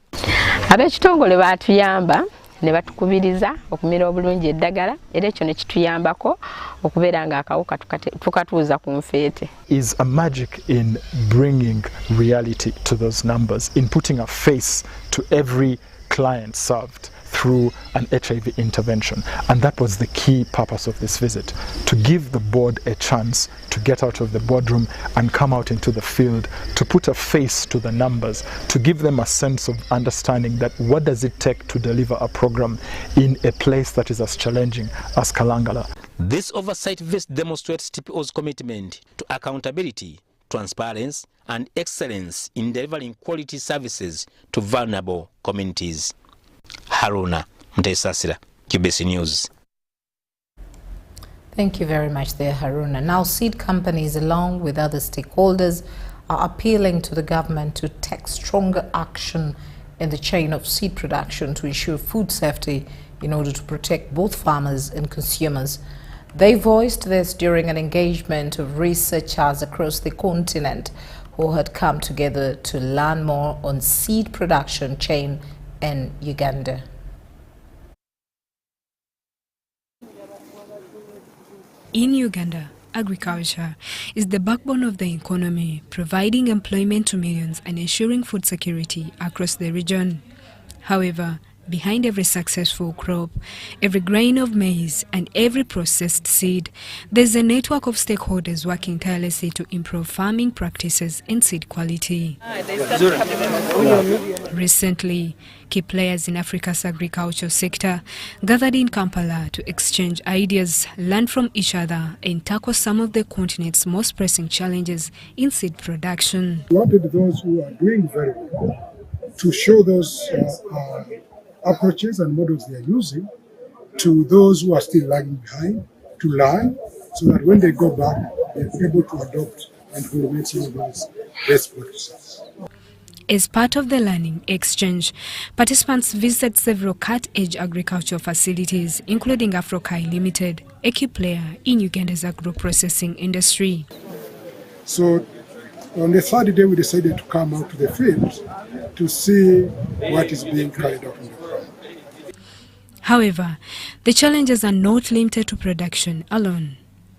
Ab'ekitongole batuyamba ne batukubiriza okumira obulungi eddagala era ekyo ne kituyambako okubeera nga akawuka tukatuuza ku nfeete. Is a magic in bringing reality to those numbers, in putting a face to every client served through an HIV intervention. And that was the key purpose of this visit, to give the board a chance to get out of the boardroom and come out into the field, to put a face to the numbers, to give them a sense of understanding that what does it take to deliver a program in a place that is as challenging as Kalangala. This oversight visit demonstrates TPO's commitment to accountability, transparency, and excellence in delivering quality services to vulnerable communities. Haruna Mtesasira, QBC News. Thank you very much there, Haruna. Now, seed companies, along with other stakeholders, are appealing to the government to take stronger action in the chain of seed production to ensure food safety in order to protect both farmers and consumers. They voiced this during an engagement of researchers across the continent who had come together to learn more on seed production chain in Uganda. In Uganda, agriculture is the backbone of the economy, providing employment to millions and ensuring food security across the region. However, behind every successful crop, every grain of maize and every processed seed, there's a network of stakeholders working tirelessly to improve farming practices and seed quality. Recently, key players in Africa's agricultural sector gathered in Kampala to exchange ideas, learn from each other, and tackle some of the continent's most pressing challenges in seed production. We wanted those who are doing very well to show those approaches and models they are using to those who are still lagging behind, to learn, so that when they go back, they're able to adopt and implement some of those best practices. As part of the learning exchange, participants visited several cut-edge agricultural facilities, including Afrokai Limited, a key player in Uganda's agro-processing industry. So on the third day, we decided to come out to the field to see what is being carried out on the ground. However, the challenges are not limited to production alone.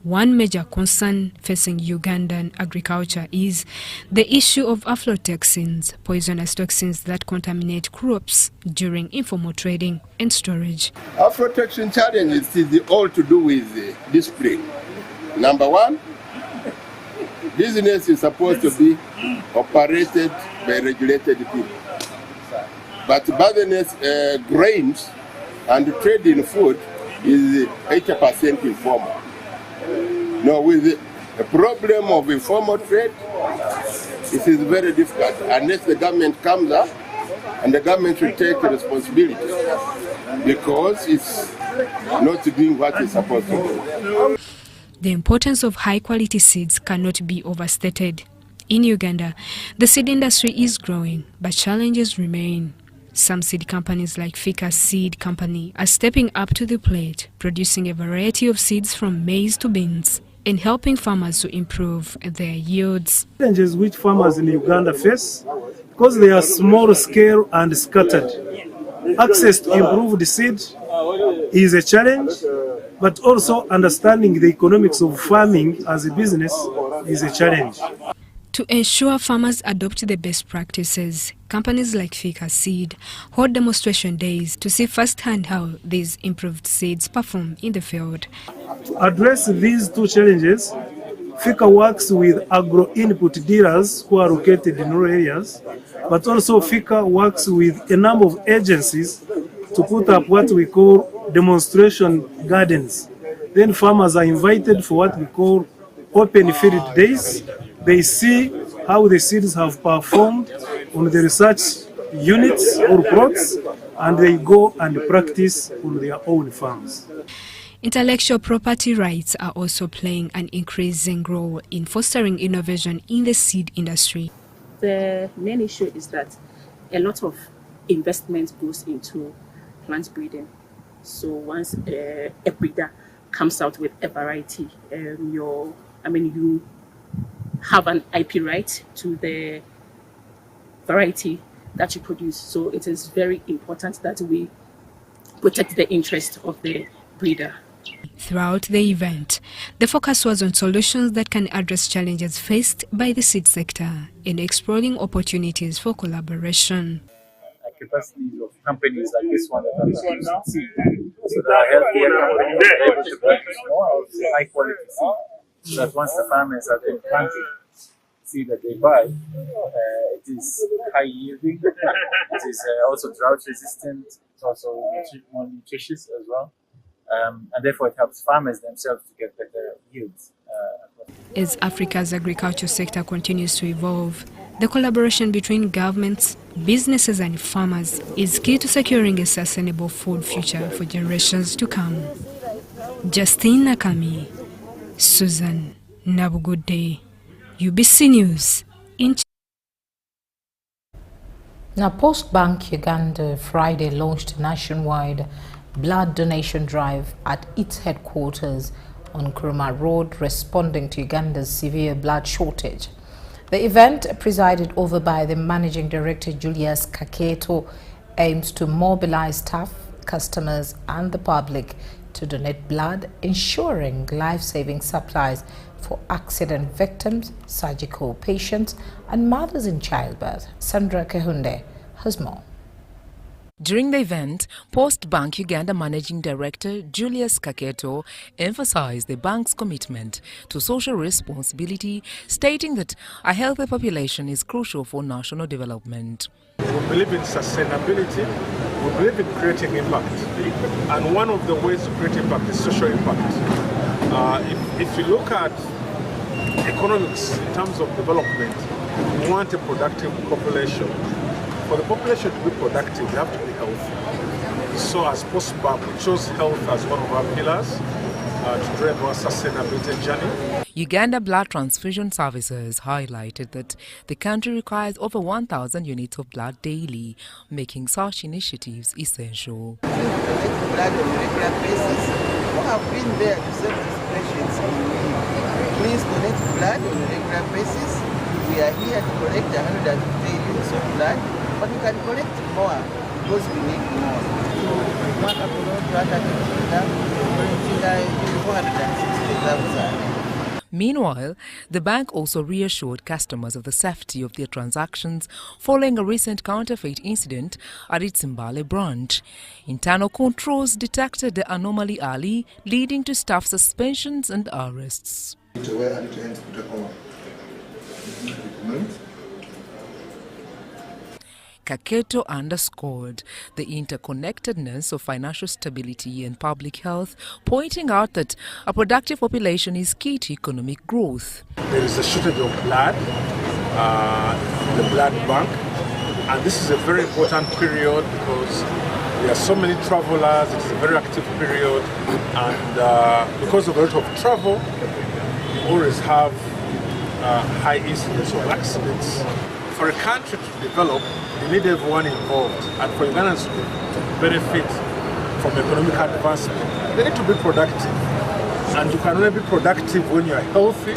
One major concern facing Ugandan agriculture is the issue of aflatoxins, poisonous toxins that contaminate crops during informal trading and storage. Aflatoxin challenges is all to do with discipline. Number one, business is supposed to be operated by regulated people. But business grains and trade in food is 80% informal. Now, with the problem of informal trade, it is very difficult unless the government comes up, and the government should take responsibility because it's not doing what it's supposed to do. The importance of high-quality seeds cannot be overstated. In Uganda, the seed industry is growing, but challenges remain. Some seed companies like Fika Seed Company are stepping up to the plate, producing a variety of seeds from maize to beans and helping farmers to improve their yields. Challenges which farmers in Uganda face, because they are small scale and scattered. Access to improved seed is a challenge, but also understanding the economics of farming as a business is a challenge. To ensure farmers adopt the best practices, companies like Fika Seed hold demonstration days to see firsthand how these improved seeds perform in the field. To address these two challenges, Fika works with agro-input dealers who are located in rural areas, but also Fika works with a number of agencies to put up what we call demonstration gardens. Then farmers are invited for what we call open field days. They see how the seeds have performed on the research units or plots, and they go and practice on their own farms. Intellectual property rights are also playing an increasing role in fostering innovation in the seed industry. The main issue is that a lot of investment goes into plant breeding. So once a breeder comes out with a variety, you have an IP right to the variety that you produce. So it is very important that we protect the interest of the breeder. Throughout the event, the focus was on solutions that can address challenges faced by the seed sector and exploring opportunities for collaboration. Capacities of companies like this one that are seed, so that are healthier companies are able to produce more of high quality seed. So that once the farmers are then planting seed that they buy, it is high yielding, it is also drought resistant, it's also more nutritious as well, and therefore it helps farmers themselves to get better yields. As Africa's agriculture sector continues to evolve, the collaboration between governments, businesses and farmers is key to securing a sustainable food future for generations to come. Justine Nakami, Susan Nabugude, UBC News. Now, Post Bank Uganda Friday launched a nationwide blood donation drive at its headquarters on Nkrumah Road, responding to Uganda's severe blood shortage. The event, presided over by the Managing Director Julius Kaketo, aims to mobilize staff, customers and the public to donate blood, ensuring life-saving supplies for accident victims, surgical patients and mothers in childbirth. Sandra Kehunde has more. During the event, Post Bank Uganda Managing Director Julius Kaketo emphasized the bank's commitment to social responsibility, stating that a healthy population is crucial for national development. We believe in sustainability, we believe in creating impact, and one of the ways to create impact is social impact. If you look at economics in terms of development, we want a productive population. For the population to be productive, they have to be healthy. So as Post Bank, we chose health as one of our pillars to drive our sustainability journey. Uganda Blood Transfusion Services highlighted that the country requires over 1,000 units of blood daily, making such initiatives essential. Blood on a regular basis. We have been there to serve these patients in need. Please donate blood on a regular basis. We are here to collect 150 units of blood, but we can collect more because we need more. 460,000 Meanwhile, the bank also reassured customers of the safety of their transactions following a recent counterfeit incident at its Mbale branch. Internal controls detected the anomaly early, leading to staff suspensions and arrests. Kaketo underscored the interconnectedness of financial stability and public health, pointing out that a productive population is key to economic growth. There is a shortage of blood, the blood bank, and this is a very important period because there are so many travelers. It is a very active period, and because of a lot of travel, you always have high incidence of accidents. For a country to develop, you need everyone involved, and for Ugandans to benefit from economic advancement, they need to be productive, and you can only be productive when you are healthy.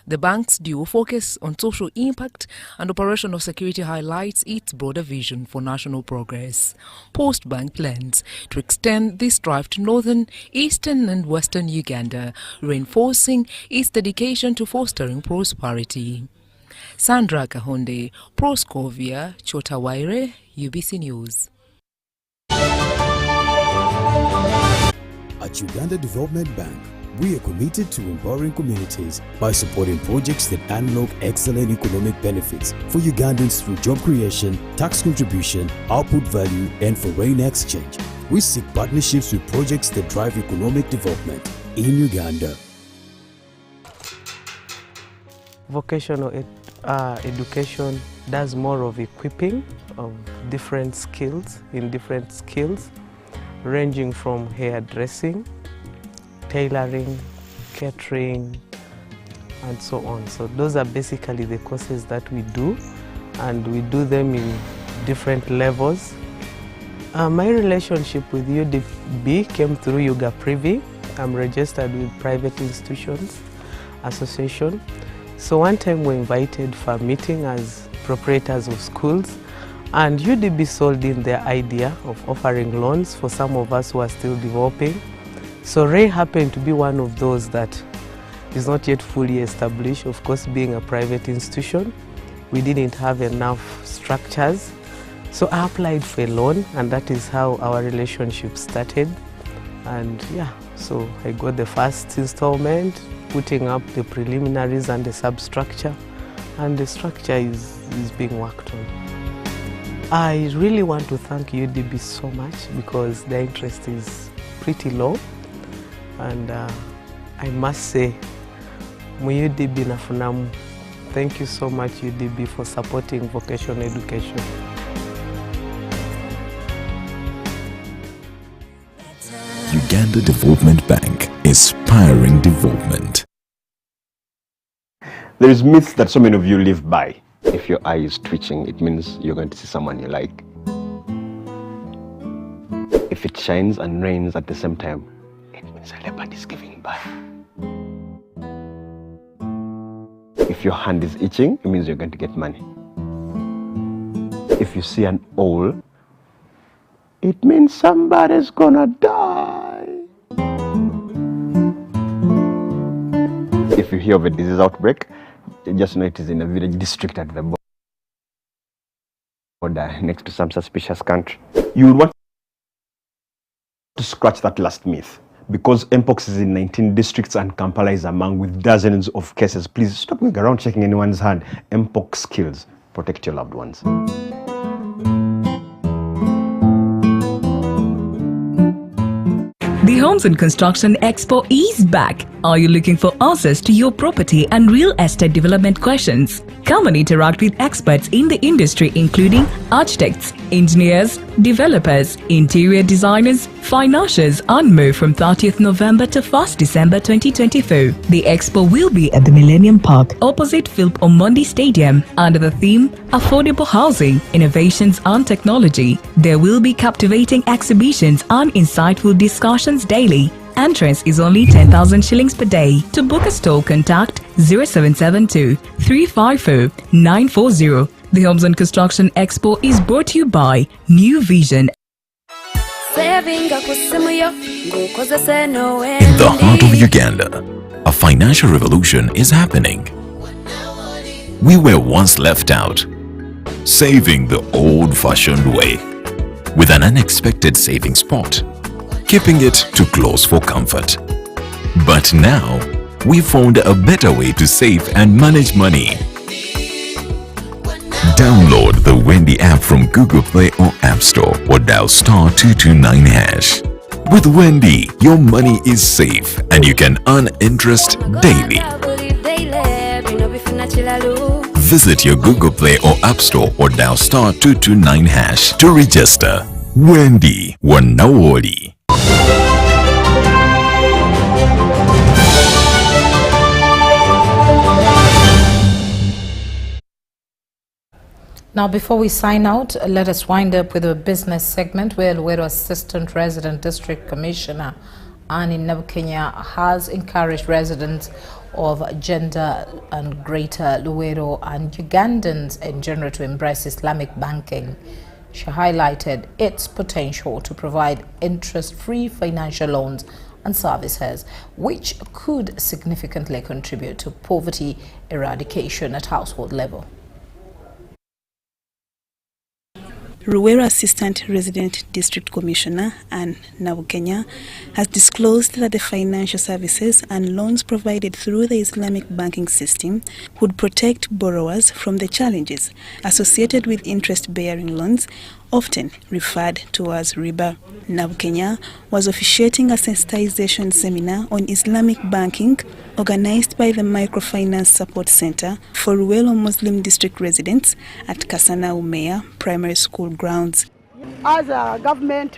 The bank's dual focus on social impact and operational security highlights its broader vision for national progress. Post-bank plans to extend this drive to northern, eastern and western Uganda, reinforcing its dedication to fostering prosperity. Sandra Kahonde, Proscovia, Chotawaire, UBC News. At Uganda Development Bank, we are committed to empowering communities by supporting projects that unlock excellent economic benefits for Ugandans through job creation, tax contribution, output value, and foreign exchange. We seek partnerships with projects that drive economic development in Uganda. Vocational education does more of equipping of different skills, ranging from hairdressing, tailoring, catering, and so on. So those are basically the courses that we do, and we do them in different levels. My relationship with UDB came through Yuga Privi. I'm registered with Private Institutions Association. So one time we were invited for a meeting as proprietors of schools, and UDB sold in their idea of offering loans for some of us who are still developing. So Ray happened to be one of those that is not yet fully established. Of course, being a private institution, we didn't have enough structures. So I applied for a loan, and that is how our relationship started. And yeah, so I got the first installment, putting up the preliminaries and the substructure, and the structure is being worked on. I really want to thank UDB so much because the interest is pretty low, and I must say, UDB nafunamu. Thank you so much UDB for supporting vocational education. Uganda Development Bank, inspiring development. There is myths that so many of you live by. If your eye is twitching, it means you're going to see someone you like. If it shines and rains at the same time, it means a leopard is giving birth. If your hand is itching, it means you're going to get money. If you see an owl, it means somebody's gonna die. If you hear of a disease outbreak, just know it is in a village district at the border next to some suspicious country. You will want to scratch that last myth, because Mpox is in 19 districts and Kampala is among with dozens of cases. Please stop going around checking anyone's hand. Mpox kills. Protect your loved ones. The Homes and Construction Expo is back. Are you looking for answers to your property and real estate development questions? Come and interact with experts in the industry, including architects, engineers, developers, interior designers, financiers, and more from 30th November to 1st December 2024. The expo will be at the Millennium Park, opposite Philip Omondi Stadium, under the theme Affordable Housing, Innovations and Technology. There will be captivating exhibitions and insightful discussions daily. Entrance is only 10,000 shillings per day. To book a stall, contact 0772 354 940. The Homes and Construction Expo is brought to you by New Vision. In the heart of Uganda, financial revolution is happening. We were once left out, saving the old-fashioned way, with an unexpected saving spot, keeping it too close for comfort. But now, we found a better way to save and manage money. Download the Wendy app from Google Play or App Store or dial *229#. With Wendy, your money is safe and you can earn interest daily. Visit your Google Play or App Store or dial *229# to register. Wendy Wanawoli. Now, before we sign out, let us wind up with a business segment where Luweero Assistant Resident District Commissioner Annie Nabukenya has encouraged residents of Gender and Greater Luweero and Ugandans in general to embrace Islamic banking. She highlighted its potential to provide interest-free financial loans and services, which could significantly contribute to poverty eradication at household level. Luweero Assistant Resident District Commissioner Anne Nabukenya has disclosed that the financial services and loans provided through the Islamic banking system would protect borrowers from the challenges associated with interest-bearing loans, often referred to as riba. Nabukenya was officiating a sensitization seminar on Islamic banking organized by the Microfinance Support Center for Luweero Muslim District residents at Kasana Umeya Primary School grounds. As a government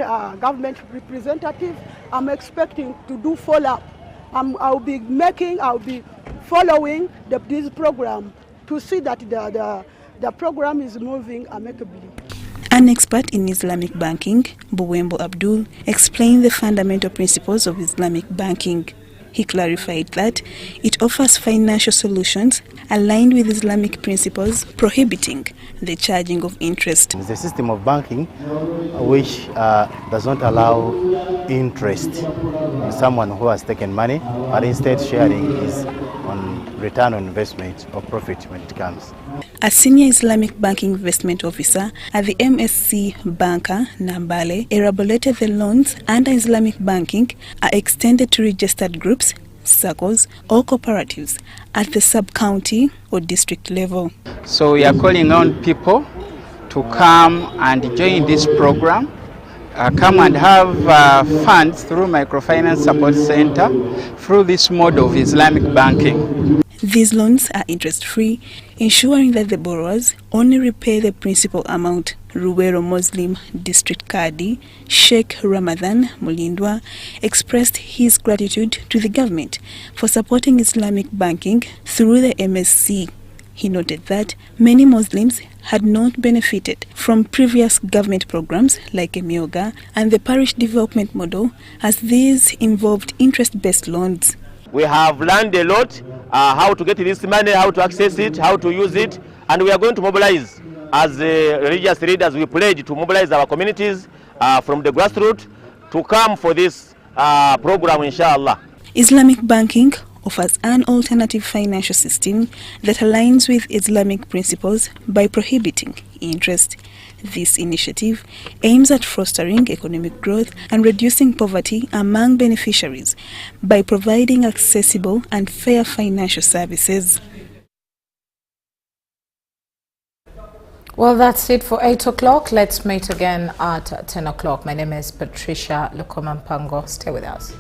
representative, I'm expecting to do follow-up. I'll be following this program to see that the program is moving amicably. An expert in Islamic banking, Buwembo Abdul, explained the fundamental principles of Islamic banking. He clarified that it offers financial solutions aligned with Islamic principles prohibiting the charging of interest. It's a system of banking which does not allow interest in someone who has taken money, but instead sharing is on return on investment or profit when it comes. A senior Islamic banking investment officer at the MSC Banker, Nambale, elaborated the loans under Islamic banking are extended to registered groups, circles or cooperatives at the sub-county or district level. So we are calling on people to come and join this program, come and have funds through Microfinance Support Center through this model of Islamic banking. These loans are interest-free, ensuring that the borrowers only repay the principal amount. Luweero Muslim District Kadi Sheikh Ramadan Mulindwa expressed his gratitude to the government for supporting Islamic banking through the MSC. He noted that many Muslims had not benefited from previous government programs like Emyoga and the parish development model, as these involved interest-based loans. We have learned a lot, how to get this money, how to access it, how to use it, and we are going to mobilize as religious leaders. We pledge to mobilize our communities from the grassroots to come for this program, inshallah. Islamic banking offers an alternative financial system that aligns with Islamic principles by prohibiting interest. This initiative aims at fostering economic growth and reducing poverty among beneficiaries by providing accessible and fair financial services. Well, that's it for 8 o'clock. Let's meet again at 10 o'clock. My name is Patricia Lukoma. Stay with us.